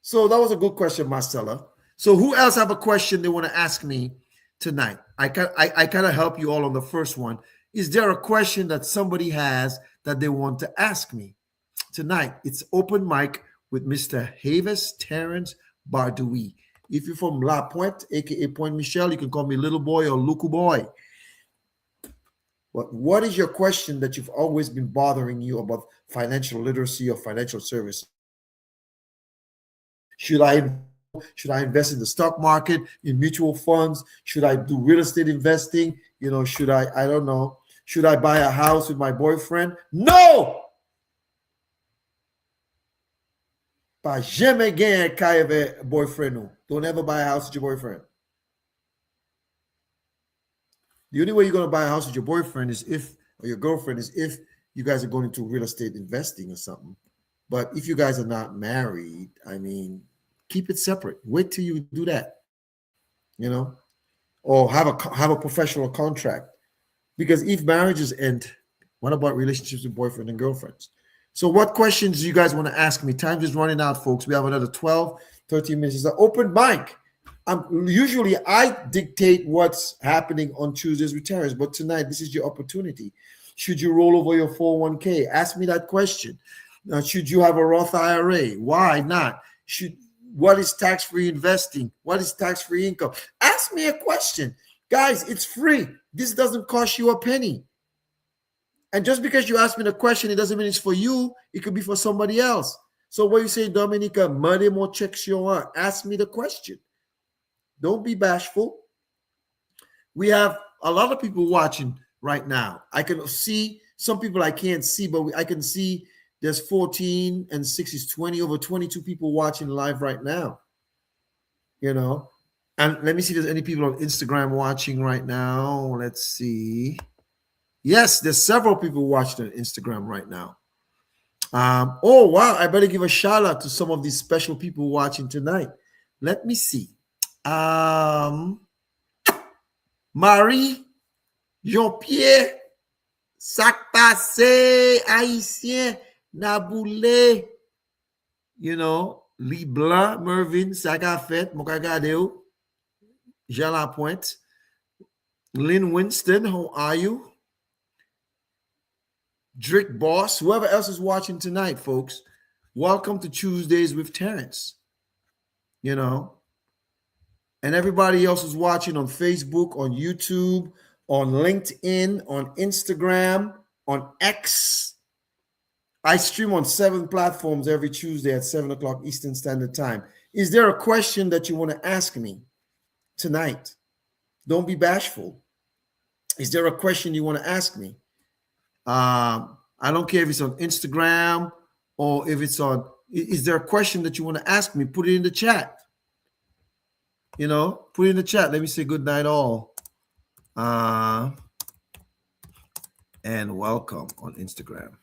So that was a good question, Marcella. So who else have a question they want to ask me tonight? I kind of help you all on the first one. Is there a question that somebody has that they want to ask me tonight? It's open mic with Mr. Havis Terrence Bardui. If you're from La Pointe, aka Point Michel, you can call me Little Boy or Luku Boy. But what is your question that you've always been bothering you about financial literacy or financial service? Should I invest in the stock market, in mutual funds? Should I do real estate investing? Should I don't know. Should I buy a house with my boyfriend? No! Pas jamais gagner un cas avec boyfriend. No. Don't ever buy a house with your boyfriend. The only way you're going to buy a house with your boyfriend or your girlfriend is if you guys are going into real estate investing or something. But if you guys are not married, I mean, keep it separate. Wait till you do that, or have a professional contract. Because if marriages end, what about relationships with boyfriend and girlfriends? So what questions do you guys want to ask me? Time is running out, folks. We have another 12, 13 minutes. It's an open mic. Usually I dictate what's happening on Tuesdays with Terrence, but tonight this is your opportunity. Should you roll over your 401k? Ask me that question. Should you have a Roth IRA? Why not? What is tax-free investing? What is tax-free income? Ask me a question. Guys, it's free. This doesn't cost you a penny. And just because you ask me the question, it doesn't mean it's for you. It could be for somebody else. So what you say, Dominica, muddy more checks you on. Ask me the question. Don't be bashful. We have a lot of people watching right now. I can see some people I can't see, but I can see there's 14 and 6 is 20, over 22 people watching live right now. You know, and let me see if there's any people on Instagram watching right now. Let's see. Yes, there's several people watching on Instagram right now. Oh, wow. I better give a shout out to some of these special people watching tonight. Let me see. Marie, Jean-Pierre, Sac Passé, Haïtien, Naboulé, you know, Lee Blanc, Mervyn, Sagafet, Mokagadeo, Jean Lapointe, Lynn Winston, how are you? Drick Boss, whoever else is watching tonight, folks, welcome to Tuesdays with Terrence. You know, and everybody else is watching on Facebook, on YouTube, on LinkedIn, on Instagram, on X. I stream on 7 platforms every Tuesday at 7 o'clock Eastern Standard Time. Is there a question that you want to ask me tonight? Don't be bashful. Is there a question you want to ask me? I don't care if it's on Instagram or if it's on, is there a question that you want to ask me? Put it in the chat. You know, put it in the chat. Let me say good night all. And welcome on Instagram.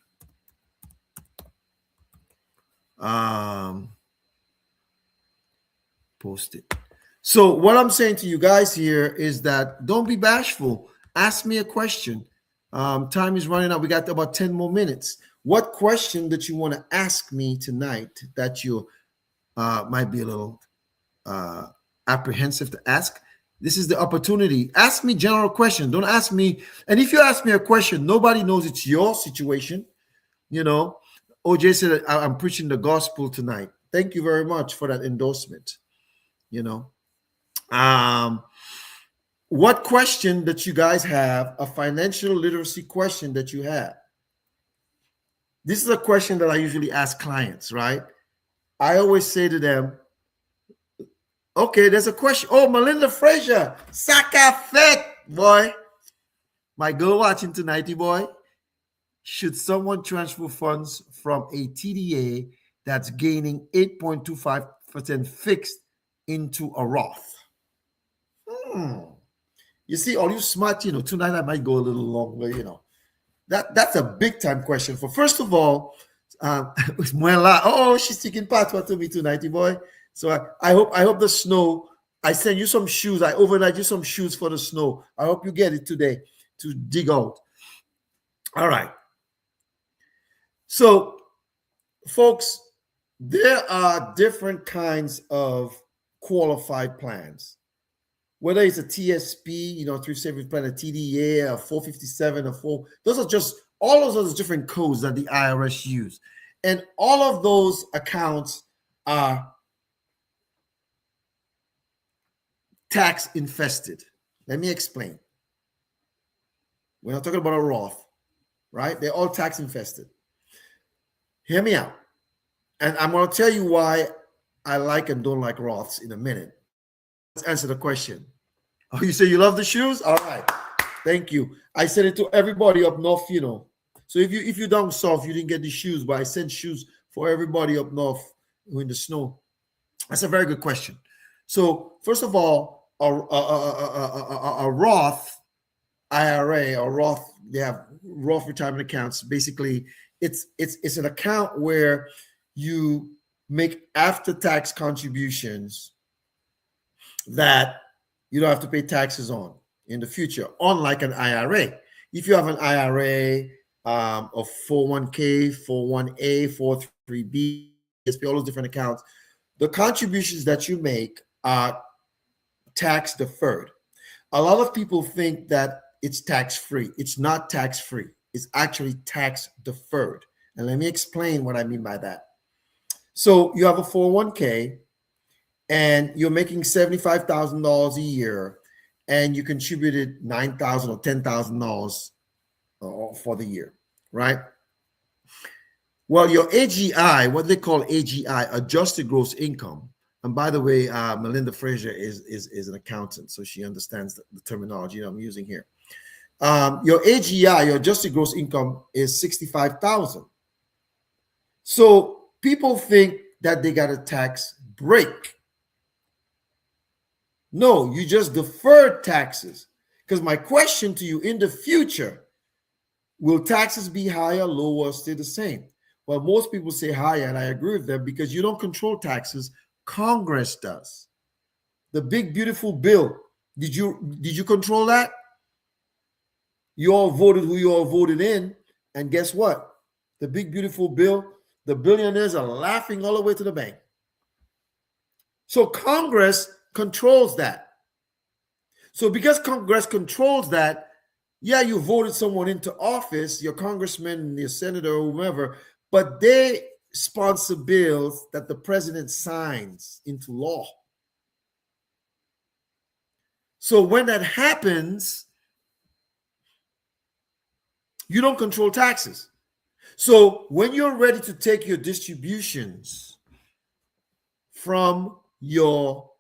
Post it. So what I'm saying to you guys here is that don't be bashful. Ask me a question. Time is running out. We got about 10 more minutes. What question that you want to ask me tonight that you might be a little apprehensive to ask? This is the opportunity. Ask me general questions. Don't ask me. And if you ask me a question, nobody knows it's your situation. You know, OJ said I'm preaching the gospel tonight. Thank you very much for that endorsement. You know, what question that you guys have, a financial literacy question that you have. This is a question that I usually ask clients, right? I always say to them, okay, there's a question. Oh, Melinda Frazier, Saka Fet, boy. My girl watching tonighty, boy. Should someone transfer funds from a TDA that's gaining 8.25% fixed into a Roth? You see, all you smart, you know, tonight I might go a little longer, you know. That's a big time question. For first of all, she's taking part to me tonighty, boy. So I hope the snow. I send you some shoes. I overnight you some shoes for the snow. I hope you get it today to dig out. All right. So, folks, there are different kinds of qualified plans. Whether it's a TSP, you know, 3 savings plan, a TDA, a 457, a 4, those are just all of those different codes that the IRS use. And all of those accounts are tax infested. Let me explain. We're not talking about a Roth, right? They're all tax infested. Hear me out. And I'm going to tell you why I like and don't like Roths in a minute. Let's answer the question. Oh, you say you love the shoes? All right. Thank you. I sent it to everybody up north, you know. So if you down south, you didn't get the shoes, but I sent shoes for everybody up north in the snow. That's a very good question. So first of all, a Roth IRA or Roth, they have Roth retirement accounts. Basically, it's an account where you make after-tax contributions that you don't have to pay taxes on in the future, unlike an IRA. If you have an IRA, of 401k, 41A, 43B, all those different accounts, the contributions that you make are tax deferred. A lot of people think that it's tax-free. It's not tax-free. It's actually tax deferred. And let me explain what I mean by that. So you have a 401k and you're making $75,000 a year and you contributed $9,000 or $10,000 for the year. right? Well, your AGI, what they call AGI, adjusted gross income. And by the way, Melinda Frazier is an accountant, so she understands the terminology I'm using here. Your AGI, your adjusted gross income, is 65,000. So people think that they got a tax break. No, you just deferred taxes. Because my question to you, in the future, will taxes be higher, lower, or stay the same? Well, most people say higher, and I agree with them because you don't control taxes. Congress does. The big beautiful bill. Did you control that? You all voted who you all voted in, and guess what? The big beautiful bill, the billionaires are laughing all the way to the bank. So Congress controls that. So because Congress controls that, yeah, you voted someone into office, your congressman, your senator, or whomever, but they sponsor bills that the president signs into law. So when that happens, you don't control taxes. So when you're ready to take your distributions from your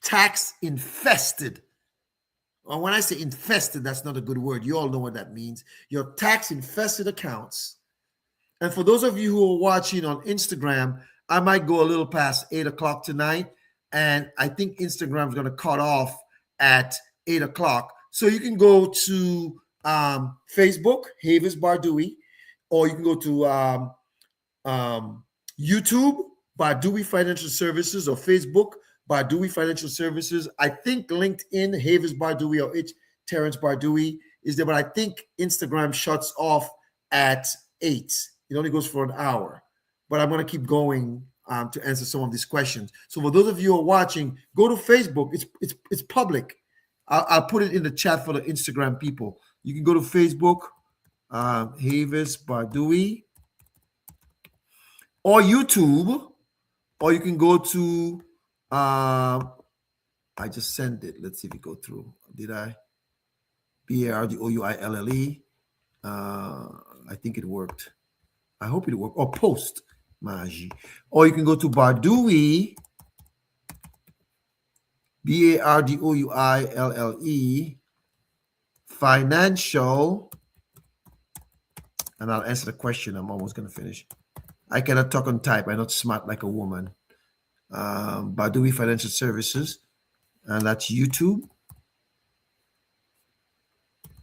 tax infested, or when I say infested, that's not a good word. You all know what that means. Your tax infested accounts. And for those of you who are watching on Instagram, I might go a little past 8 o'clock tonight. And I think Instagram is going to cut off at 8 o'clock. So you can go to Facebook, Havis Bardui, or you can go to YouTube, Bardui Financial Services, or Facebook, Bardui Financial Services. I think LinkedIn, Havis Bardui, or Terrence Bardui is there, but I think Instagram shuts off at 8. It only goes for an hour. But I'm going to keep going to answer some of these questions. So for those of you who are watching, go to Facebook. It's public. I'll put it in the chat for the Instagram people. You can go to Facebook, Havis Bardui, or YouTube, or you can go to, I just sent it. Let's see if it go through. Did I? Bardouille. I think it worked. I hope it worked. Or post, Maji. Or you can go to Bardouille, Bardouille, financial, and I'll answer the question. I'm almost going to finish. I cannot talk and type. I'm not smart like a woman. Bardouille Financial Services, and that's YouTube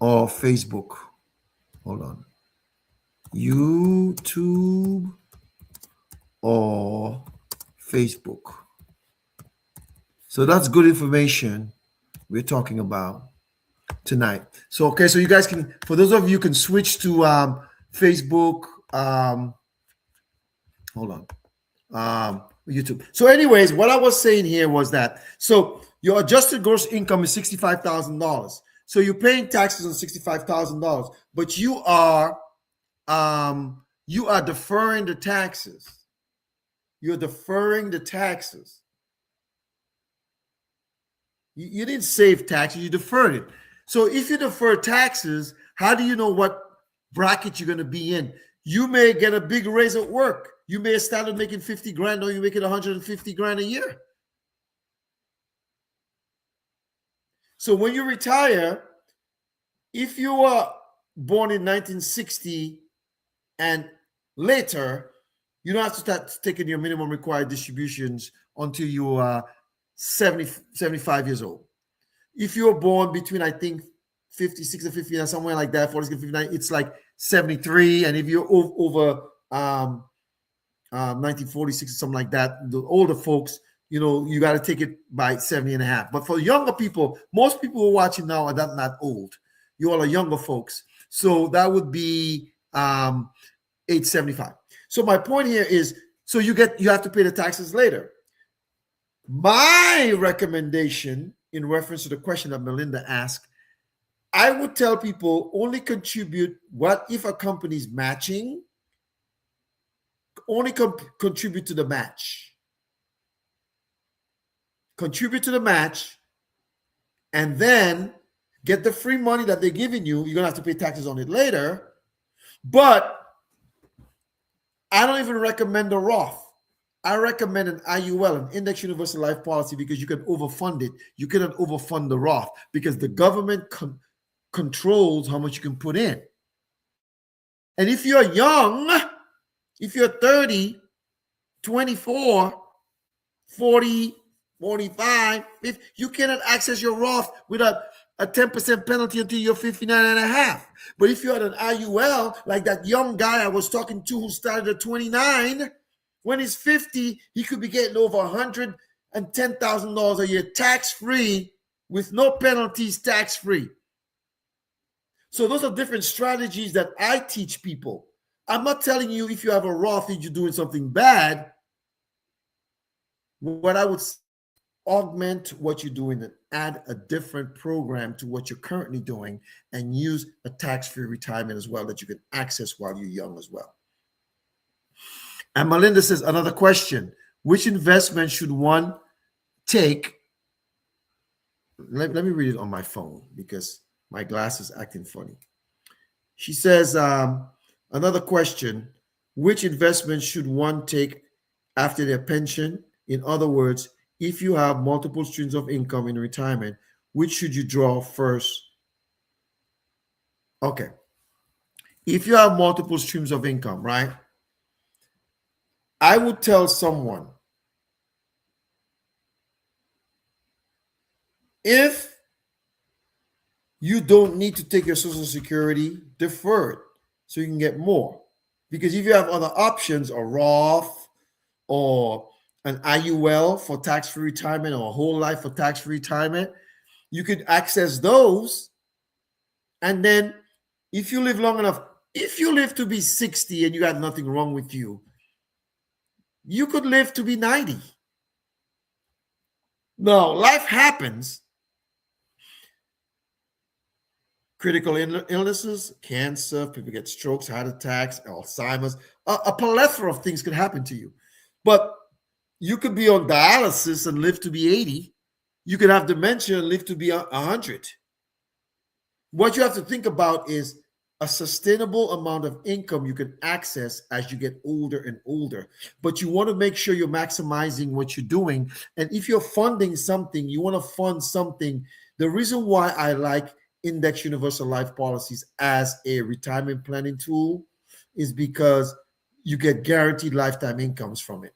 or Facebook. Hold on. YouTube or Facebook. So that's good information we're talking about tonight. So, okay, so you guys can, for those of you can switch to Facebook, hold on, YouTube. So anyways, what I was saying here was that, so your adjusted gross income is $65,000. So you're paying taxes on $65,000, but you are deferring the taxes. You're deferring the taxes. You didn't save taxes, you deferred it. So if you defer taxes, how do you know what bracket you're going to be in? You may get a big raise at work. You may have started making 50 grand, or you make it 150 grand a year. So when you retire, if you were born in 1960 and later, you don't have to start taking your minimum required distributions until you are 75 years old. If you're born between, I think, 56 and 59, somewhere like that, 46 and 59, it's like 73. And if you're over 1946 or something like that, the older folks, you got to take it by 70 and a half. But for younger people, most people who are watching now are not old. You all are younger folks. So that would be 875. So my point here is, so you have to pay the taxes later. My recommendation, in reference to the question that Melinda asked, I would tell people only contribute what if a company is matching, only contribute to the match. Contribute to the match, and then Get the free money that they're giving you. You're going to have to pay taxes on it later. But I don't even recommend a Roth. I recommend an IUL, an Index Universal Life Policy, because you can overfund it. You cannot overfund the Roth because the government controls how much you can put in. And if you're young, if you're 30, 24, 40, 45, 50, you cannot access your Roth without a 10% penalty until you're 59 and a half. But if you're at an IUL, like that young guy I was talking to who started at 29, when he's 50, he could be getting over $110,000 a year tax-free with no penalties, tax-free. So those are different strategies that I teach people. I'm not telling you if you have a Roth that you're doing something bad. What I would augment what you're doing and add a different program to what you're currently doing and use a tax-free retirement as well that you can access while you're young as well. And Melinda says, another question, which investment should one take? Let me read it on my phone because my glass is acting funny. She says, another question, which investment should one take after their pension? In other words, if you have multiple streams of income in retirement, which should you draw first? Okay. If you have multiple streams of income, right? I would tell someone, if you don't need to take your Social Security, defer it so you can get more. Because if you have other options, a Roth or an IUL for tax-free retirement or a whole life for tax-free retirement, you could access those. And then if you live long enough, if you live to be 60 and you got nothing wrong with you, you could live to be 90. No, life happens. Critical illnesses, cancer, people get strokes, heart attacks, Alzheimer's, a plethora of things could happen to you. But you could be on dialysis and live to be 80. You could have dementia and live to be 100. What you have to think about is a sustainable amount of income you can access as you get older and older. But you want to make sure you're maximizing what you're doing. And if you're funding something, you want to fund something. The reason why I like Index Universal Life Policies as a retirement planning tool is because you get guaranteed lifetime incomes from it.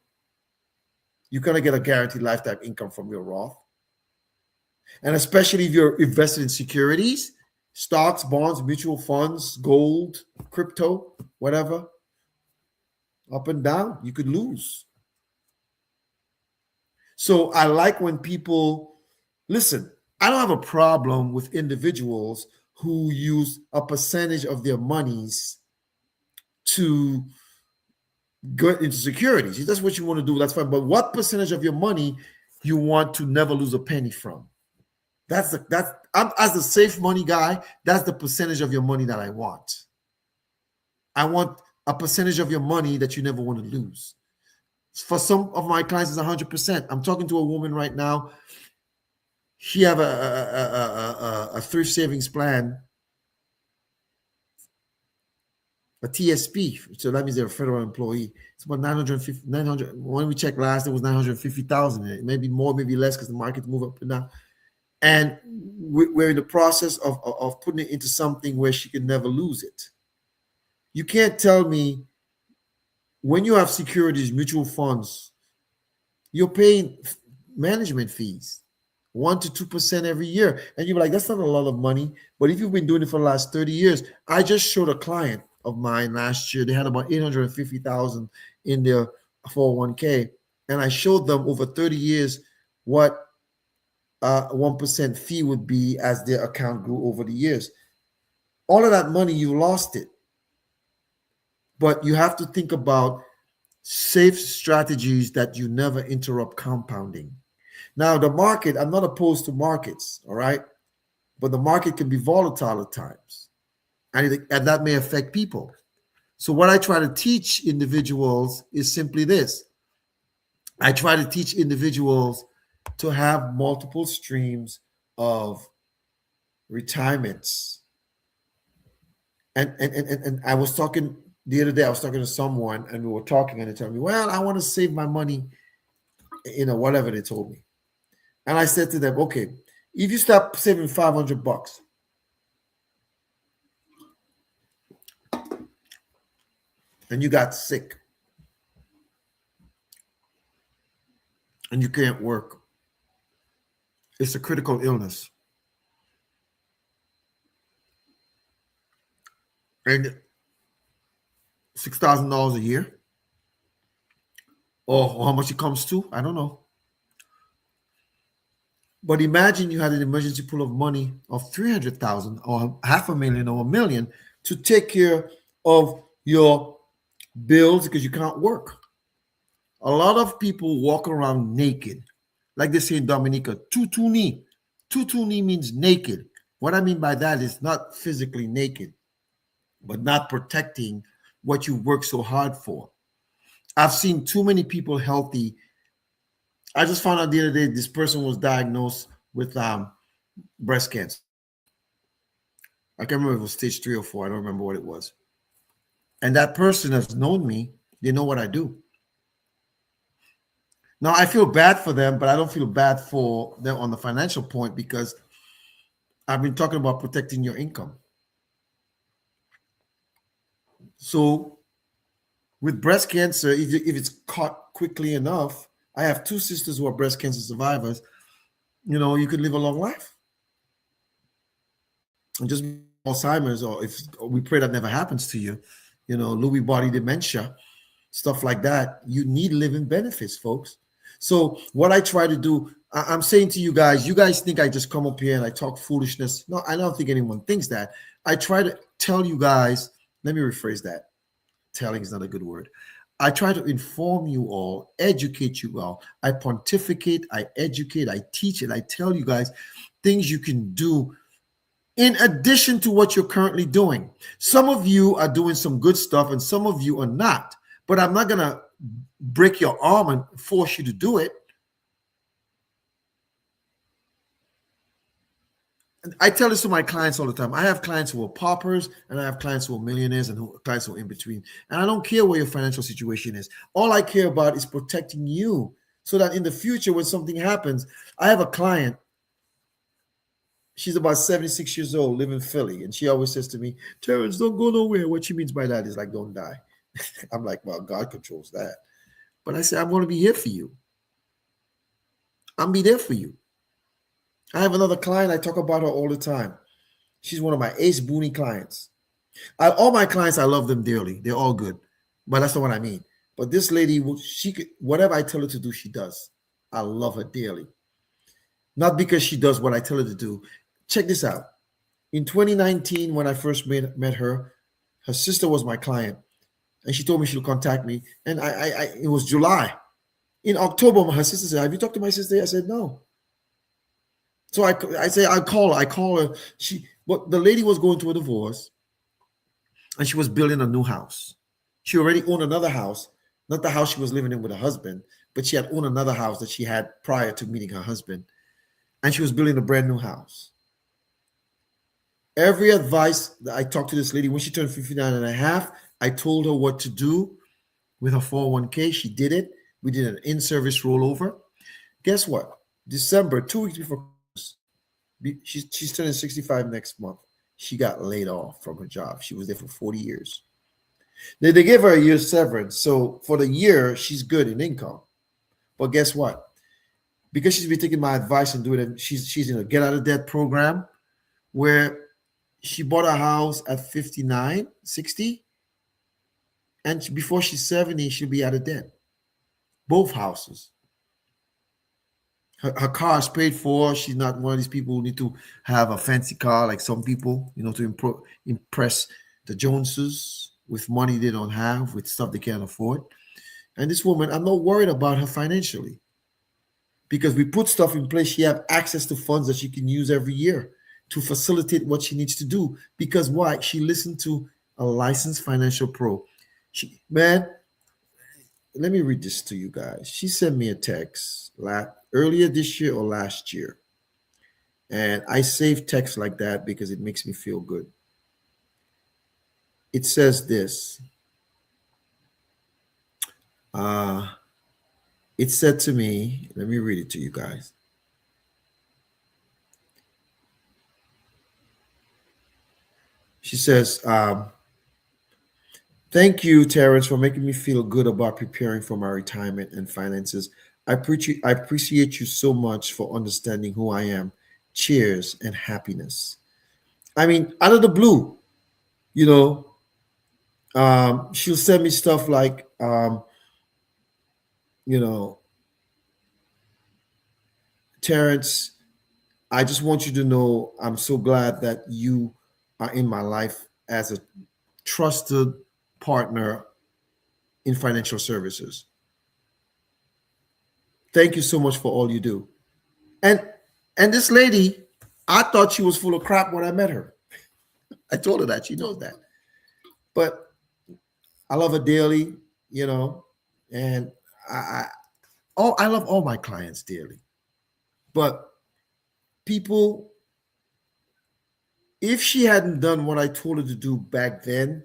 You're going to get a guaranteed lifetime income from your Roth. And especially if you're invested in securities, stocks, bonds, mutual funds, gold, crypto, whatever, up and down, you could lose. So I like when people, listen, I don't have a problem with individuals who use a percentage of their monies to go into securities. If that's what you want to do, that's fine. But what percentage of your money you want to never lose a penny from? I'm, as the safe money guy, that's the percentage of your money that I want. I want a percentage of your money that you never want to lose. For some of my clients, it's 100%. I'm talking to a woman right now. She have a thrift savings plan, a TSP. So that means they're a federal employee. It's about 900. When we checked last, it was 950,000. Maybe more, maybe less, because the markets move up and down. And we're in the process of putting it into something where she can never lose it. You can't tell me when you have securities, mutual funds, you're paying management fees, 1 to 2% every year. And you're like, that's not a lot of money. But if you've been doing it for the last 30 years, I just showed a client of mine last year, they had about 850,000 in their 401k. And I showed them over 30 years what 1% fee would be as their account grew over the years. All of that money, you lost it. But you have to think about safe strategies that you never interrupt compounding. Now, the market, I'm not opposed to markets, all right? But the market can be volatile at times, and that may affect people. So what I try to teach individuals is simply this. I try to teach individuals to have multiple streams of retirements. And I was talking the other day, I was talking to someone and we were talking and they told me, well, I want to save my money, whatever they told me. And I said to them, okay, if you start saving $500 and you got sick and you can't work, it's a critical illness. And $6,000 a year, or how much it comes to, I don't know. But imagine you had an emergency pool of money of 300,000 or half a million or a million to take care of your bills because you can't work. A lot of people walk around naked, like they say in Dominica, tutuni. Tutuni means naked. What I mean by that is not physically naked, but not protecting what you work so hard for. I've seen too many people healthy. I just found out the other day this person was diagnosed with breast cancer. I can't remember if it was stage 3 or 4. I don't remember what it was. And that person has known me. They know what I do. Now, I feel bad for them, but I don't feel bad for them on the financial point because I've been talking about protecting your income. So with breast cancer, if it's caught quickly enough, I have 2 sisters who are breast cancer survivors. You could live a long life. And just Alzheimer's, or if we pray that never happens to you, Lewy body dementia, stuff like that, you need living benefits, folks. So what I try to do, I'm saying to you guys think I just come up here and I talk foolishness. No, I don't think anyone thinks that. I try to tell you guys, let me rephrase that. Telling is not a good word. I try to inform you all, educate you all. I pontificate, I educate, I teach, and I tell you guys things you can do in addition to what you're currently doing. Some of you are doing some good stuff and some of you are not. But I'm not going to break your arm and force you to do it. I tell this to my clients all the time. I have clients who are paupers and I have clients who are millionaires and clients who are in between. And I don't care what your financial situation is. All I care about is protecting you so that in the future, when something happens, I have a client. She's about 76 years old, live in Philly. And she always says to me, Terrence, don't go nowhere. What she means by that is like, don't die. I'm like, well, God controls that. But I said, I'm going to be here for you. I'll be there for you. I have another client. I talk about her all the time. She's one of my ace boonie clients. All my clients, I love them dearly. They're all good. But that's not what I mean. But this lady, whatever I tell her to do, she does. I love her dearly. Not because she does what I tell her to do. Check this out. In 2019, when I first met her sister was my client. And she told me she'll contact me. And it was July. In October, her sister said, have you talked to my sister? I said, no. So I say, I call her. But the lady was going through a divorce and she was building a new house. She already owned another house, not the house she was living in with her husband, but she had owned another house that she had prior to meeting her husband. And she was building a brand new house. Every advice that I talked to this lady, when she turned 59 and a half, I told her what to do with her 401k. She did it. We did an in-service rollover. Guess what? December, 2 weeks before she's turning 65 next month. She got laid off from her job. She was there for 40 years. They gave her a year's severance. So for the year, she's good in income. But guess what? Because she's been taking my advice and doing it, she's in a get out of debt program where she bought a house at 59, 60. And before she's 70, she'll be out of debt. Both houses. Her car is paid for. She's not one of these people who need to have a fancy car like some people, to impress the Joneses with money they don't have, with stuff they can't afford. And this woman, I'm not worried about her financially because we put stuff in place. She have access to funds that she can use every year to facilitate what she needs to do. Because why? She listened to a licensed financial pro. Man, let me read this to you guys. She sent me a text earlier this year or last year. And I save text like that because it makes me feel good. It says this. Uh, it said to me, let me read it to you guys. She says, thank you, Terrence, for making me feel good about preparing for my retirement and finances. I appreciate you so much for understanding who I am. Cheers and happiness. I mean, out of the blue, you know, she'll send me stuff like, you know, Terrence, I just want you to know I'm so glad that you are in my life as a trusted partner in financial services. Thank you so much for all you do. And this lady, I thought she was full of crap when I met her. I told her that. She knows that. But I love her dearly, you know, and I I love all my clients dearly. But people, if she hadn't done what I told her to do back then,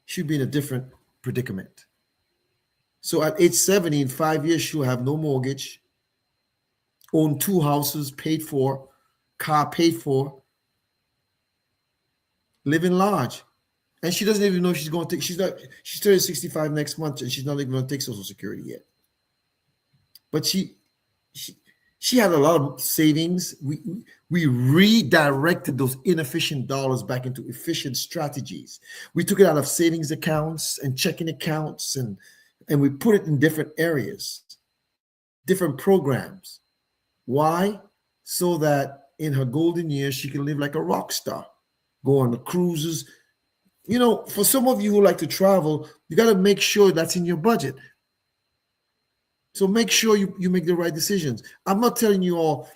she'd be in a different predicament. So at age 70, in 5 years, she'll have no mortgage, own two houses paid for, car paid for, living large. And she doesn't even know she's going to take, she's turning 65 next month and she's not even going to take Social Security yet. But she, she had a lot of savings. We redirected those inefficient dollars back into efficient strategies. We took it out of savings accounts and checking accounts and we put it in different areas, different programs. Why? So that in her golden years, she can live like a rock star, go on the cruises. You know, for some of you who like to travel, you got to make sure that's in your budget. So make sure you make the right decisions. I'm not telling you all,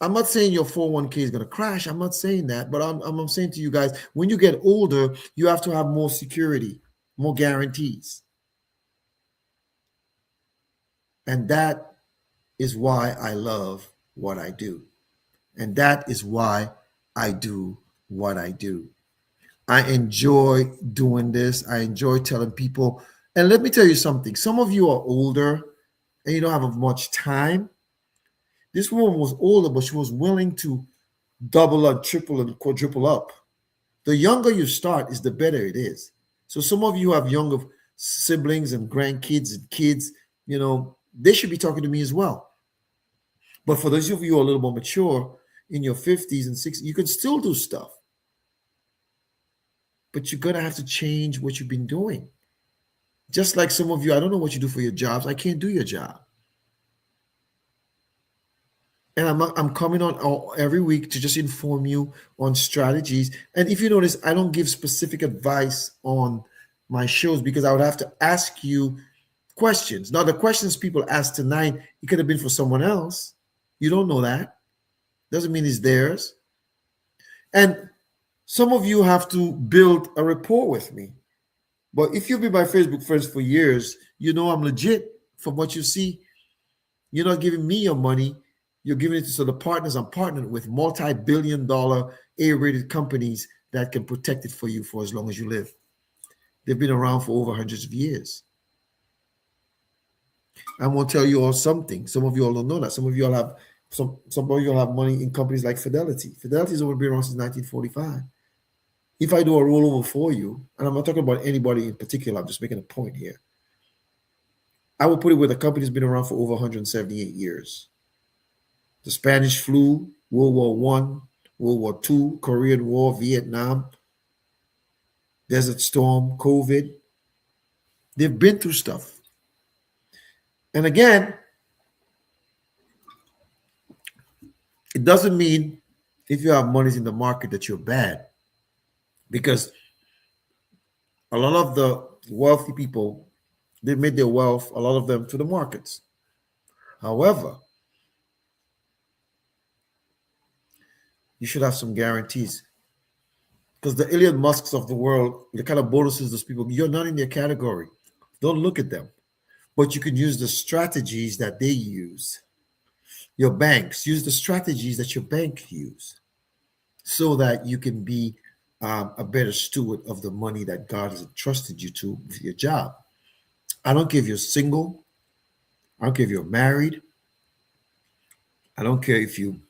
I'm not saying your 401k is going to crash. I'm not saying that, but I'm saying to you guys, when you get older, you have to have more security, more guarantees. And that is why I love what I do. And that is why I do what I do. I enjoy doing this. I enjoy telling people. And let me tell you something. Some of you are older and you don't have much time. This woman was older, but she was willing to double and triple and quadruple up. The younger you start is the better it is. So some of you have younger siblings and grandkids and kids, you know, they should be talking to me as well. But for those of you who are a little more mature in your 50s and 60s, you can still do stuff. But you're going to have to change what you've been doing. Just like some of you, I don't know what you do for your jobs. I can't do your job. And I'm coming on every week to just inform you on strategies. And if you notice, I don't give specific advice on my shows because I would have to ask you questions. Now, the questions people asked tonight, it could have been for someone else. You don't know that. Doesn't mean it's theirs. And some of you have to build a rapport with me. But if you've been my Facebook friends for years, you know I'm legit from what you see. You're not giving me your money. You're giving it to the partners I'm partnered with, multi-billion-dollar A-rated companies that can protect it for you for as long as you live. They've been around for over hundreds of years. I'm going to tell you all something. Some of you all don't know that. Some of you all have some of you all have money in companies like Fidelity. Fidelity's only been around since 1945. If I do a rollover for you, and I'm not talking about anybody in particular, I'm just making a point here. I will put it with a company that's been around for over 178 years. The Spanish flu, World War I, World War II, Korean War, Vietnam, Desert Storm, COVID. They've been through stuff. And again, it doesn't mean if you have monies in the market that you're bad. Because a lot of the wealthy people, they made their wealth, a lot of them, through the markets. However, you should have some guarantees. Because the Elon Musks of the world, the kind of bonuses those people, you're not in their category. Don't look at them. But you can use the strategies that they use. Your banks use the strategies that your bank use so that you can be a better steward of the money that God has entrusted you to with your job. I don't care if you're single. I don't care if you're married. I don't care if you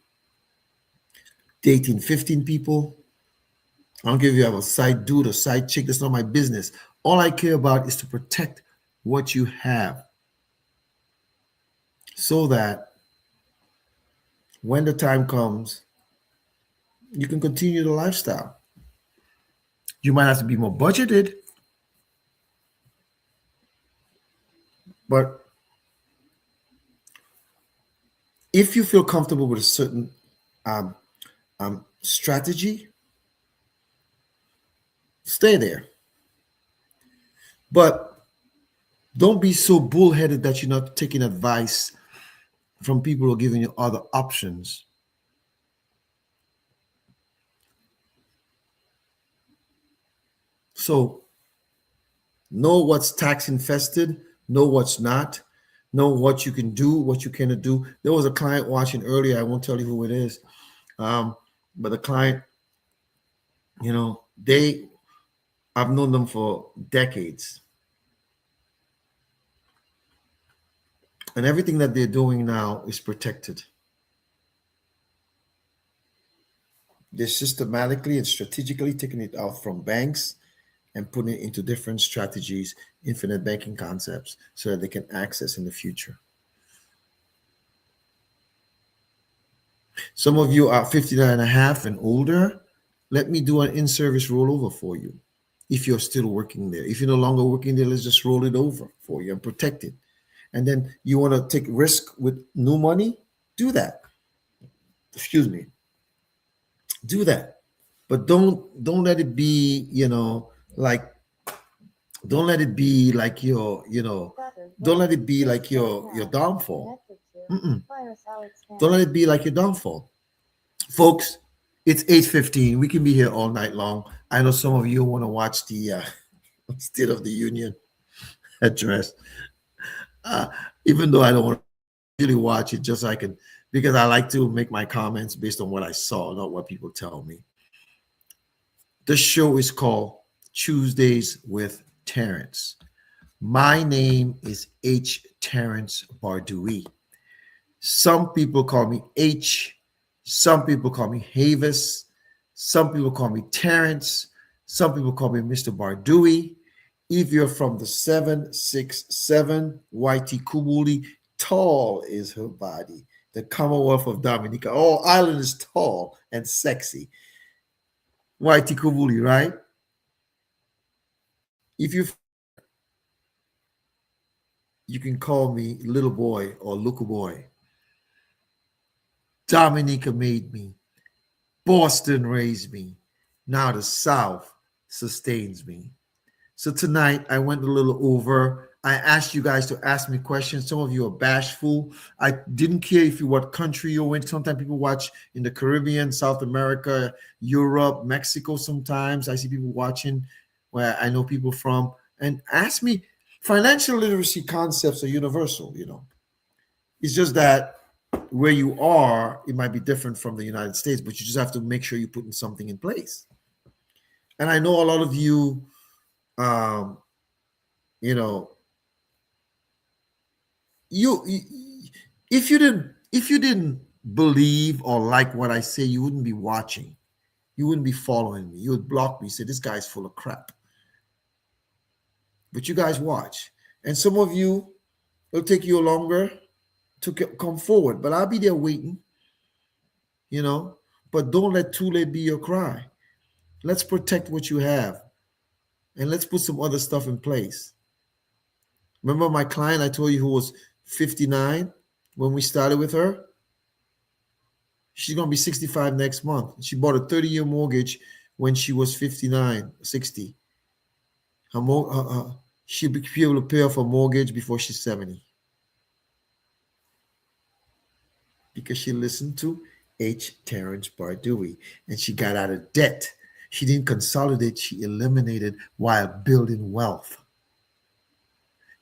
dating 15 people. I don't care if you have a side dude or side chick. That's not my business. All I care about is to protect what you have so that when the time comes, you can continue the lifestyle. You might have to be more budgeted, but if you feel comfortable with a certain um, strategy, stay there. But don't be so bullheaded that you're not taking advice from people who are giving you other options. So know what's tax infested, know what's not, know what you can do, what you cannot do. There was a client watching earlier. I won't tell you who it is, but the client, they I've known them for decades, and everything that they're doing now is protected. They're systematically and strategically taking it out from banks and putting it into different strategies, infinite banking concepts, so that they can access in the future. Some of you are 59 and a half and older. Let me do an in-service rollover for you. If you're still working there, if you're no longer working there, let's just roll it over for you and protect it. And then you want to take risk with new money, do that. Excuse me. Do that. But don't let it be, like don't let it be like don't let it be like your downfall. Mm-mm. Don't let it be like your downfall. Folks, it's 8:15. We can be here all night long. I know some of you want to watch the State of the Union address. Uh, Even though I don't want to really watch it, just so I can, because I like to make my comments based on what I saw, not what people tell me. The show is called Tuesdays with Terrence. My name is H. Terrence Bardui. Some people call me H. Some people call me Havis. Some people call me Terrence. Some people call me Mr. Bardui. If you're from the 767, YT Kubuli, tall is her body. The Commonwealth of Dominica. Oh, island is tall and sexy. YT Kubuli, right? If you can call me little boy or little boy. Dominica made me. Boston raised me. Now the South sustains me. So tonight I went a little over. I asked you guys to ask me questions. Some of you are bashful. I didn't care if you what country you're in. Sometimes people watch in the Caribbean, South America, Europe, Mexico. Sometimes I see people watching where I know people from and ask me. Financial literacy concepts are universal, It's just that where you are, it might be different from the United States, but you just have to make sure you're putting something in place. And I know a lot of you, you know, you if you didn't believe or like what I say, you wouldn't be watching. You wouldn't be following me. You would block me, say this guy's full of crap. But you guys watch. And some of you, it'll take you longer to come forward, but I'll be there waiting, But don't let too late be your cry. Let's protect what you have and let's put some other stuff in place. Remember my client I told you who was 59 when we started with her? She's going to be 65 next month. She bought a 30-year mortgage when she was 59, 60. She'll be able to pay off her mortgage before she's 70. Because she listened to H. Terrence Bardui and she got out of debt. She didn't consolidate, she eliminated while building wealth.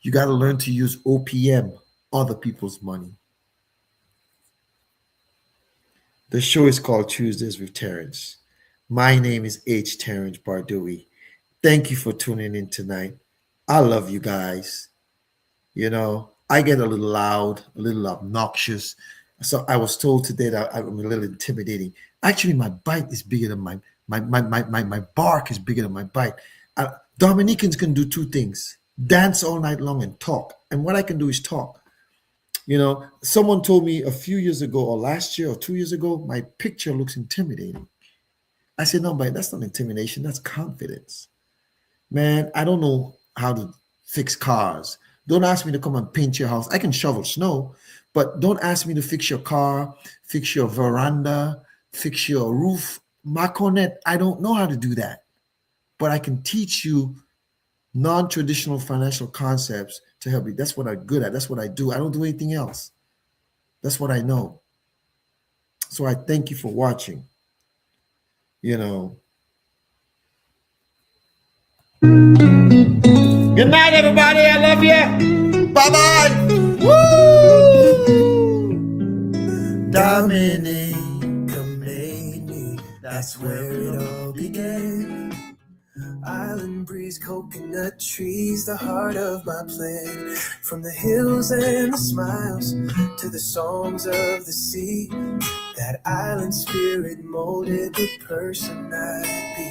You got to learn to use OPM, other people's money. The show is called Tuesdays with Terrence. My name is H. Terrence Bardoui. Thank you for tuning in tonight. I love you guys. I get a little loud, a little obnoxious. So I was told today that I'm a little intimidating. Actually, my bite is bigger than my bark is bigger than my bite. Dominicans can do two things: dance all night long and talk. And what I can do is talk. Someone told me a few years ago, or last year, or 2 years ago, my picture looks intimidating. I said, no, but that's not intimidation. That's confidence. Man, I don't know how to fix cars. Don't ask me to come and paint your house. I can shovel snow, but don't ask me to fix your car, fix your veranda, fix your roof. Maconet, I don't know how to do that. But I can teach you non-traditional financial concepts to help you. That's what I'm good at. That's what I do. I don't do anything else. That's what I know. So I thank you for watching. Good night, everybody. I love you. Bye-bye. Woo! Dominica made me, that's where it all began. Island breeze, coconut trees, the heart of my plan. From the hills and the smiles to the songs of the sea, that island spirit molded the person I'd be.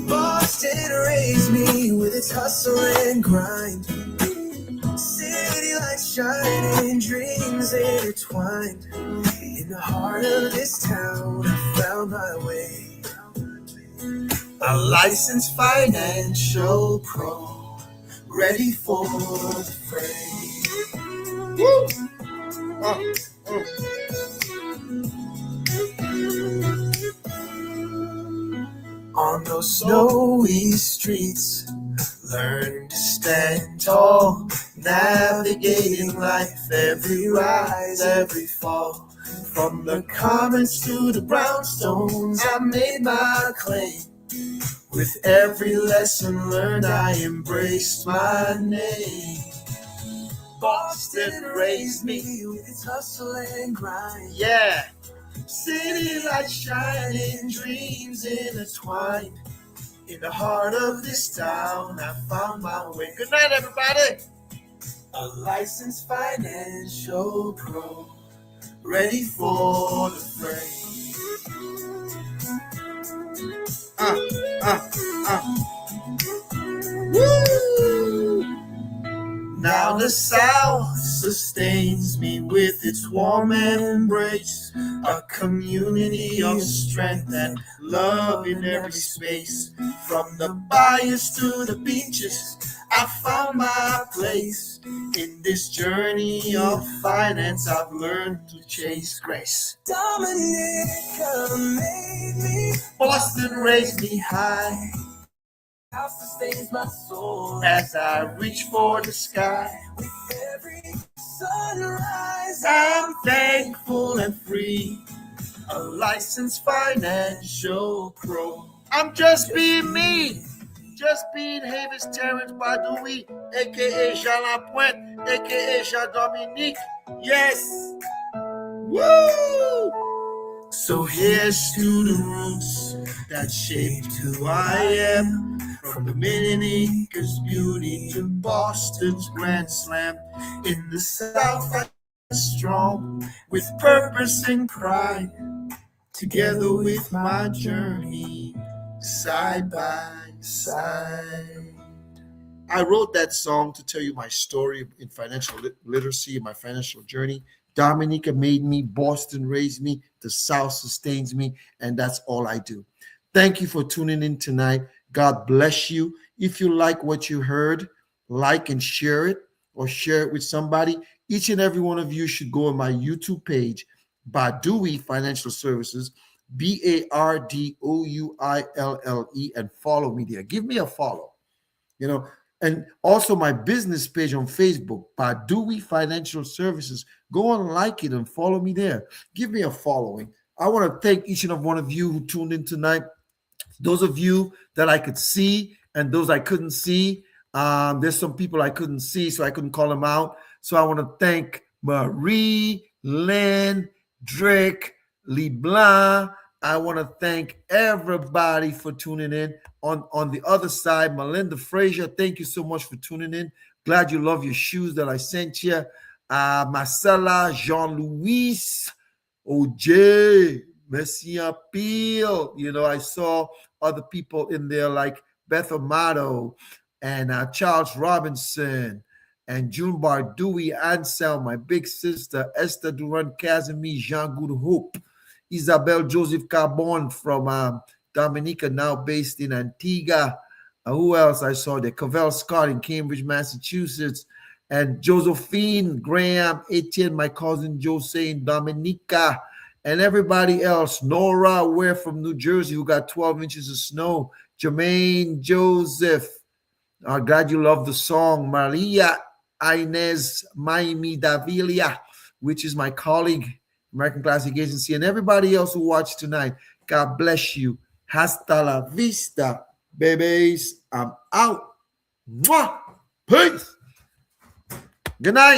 Boston raised me with its hustle and grind. City lights shining, dreams intertwined. In the heart of this town, I found my way. A licensed financial pro, ready for the fray. Woo! On those snowy streets, learn to stand tall, navigating life, every rise, every fall. From the comments to the brownstones, I made my claim. With every lesson learned, I embraced my name. Boston raised me with its hustle and grind. Yeah. City lights shining, dreams intertwined. In the heart of this town, I found my way. Good night, everybody. A licensed financial pro, ready for the fray. Woo! Now the South sustains me with its warm embrace, a community of strength and love in every space. From the bayous to the beaches, I found my place. In this journey of finance, I've learned to chase grace. Dominica made me, Boston raised me high. House sustains my soul as I reach for the sky. With every sunrise, I'm thankful and free. A licensed financial pro. I'm just being me. Just being Havis Terrence Badoui, aka Jean Lapointe, aka Jean Dominique. Yes. Woo! So here's to the roots that shaped who I am. From the Dominica's beauty to Boston's Grand Slam. In the South, I'm strong with purpose and pride. Together with my journey, side by side. I wrote that song to tell you my story in financial literacy, my financial journey. Dominica made me, Boston raised me, the South sustains me, and that's all I do. Thank you for tuning in tonight. God bless you. If you like what you heard, like and share it, or share it with somebody. Each and every one of you should go on my YouTube page, Badoui Financial Services, Bardouille, and follow me there. Give me a follow. And also my business page on Facebook, Badoui Financial Services. Go and like it and follow me there. Give me a following. I want to thank each and every one of you who tuned in tonight. Those of you that I could see and those I couldn't see. There's some people I couldn't see, so I couldn't call them out. So I want to thank Marie, Lynn, Drake, LeBlanc. I want to thank everybody for tuning in. On the other side, Melinda Frazier, thank you so much for tuning in. Glad you love your shoes that I sent you. Marcella, Jean-Louis, OJ, Messi Appeal. You know, I saw other people in there like Beth Amato and Charles Robinson and June Bardui, Ansel, my big sister, Esther Durant Casimir, Jean Good Hope, Isabel Joseph Carbon from Dominica, now based in Antigua. Who else I saw there? Cavell Scott in Cambridge, Massachusetts. And Josephine Graham, Etienne, my cousin Jose in Dominica. And everybody else. Nora Ware from New Jersey, who got 12 inches of snow. Jermaine Joseph. Glad you love the song. Maria Inez Maimi Davilia, which is my colleague, American Classic Agency, and everybody else who watched tonight. God bless you. Hasta la vista, babies. I'm out. Mwah. Peace. Good night.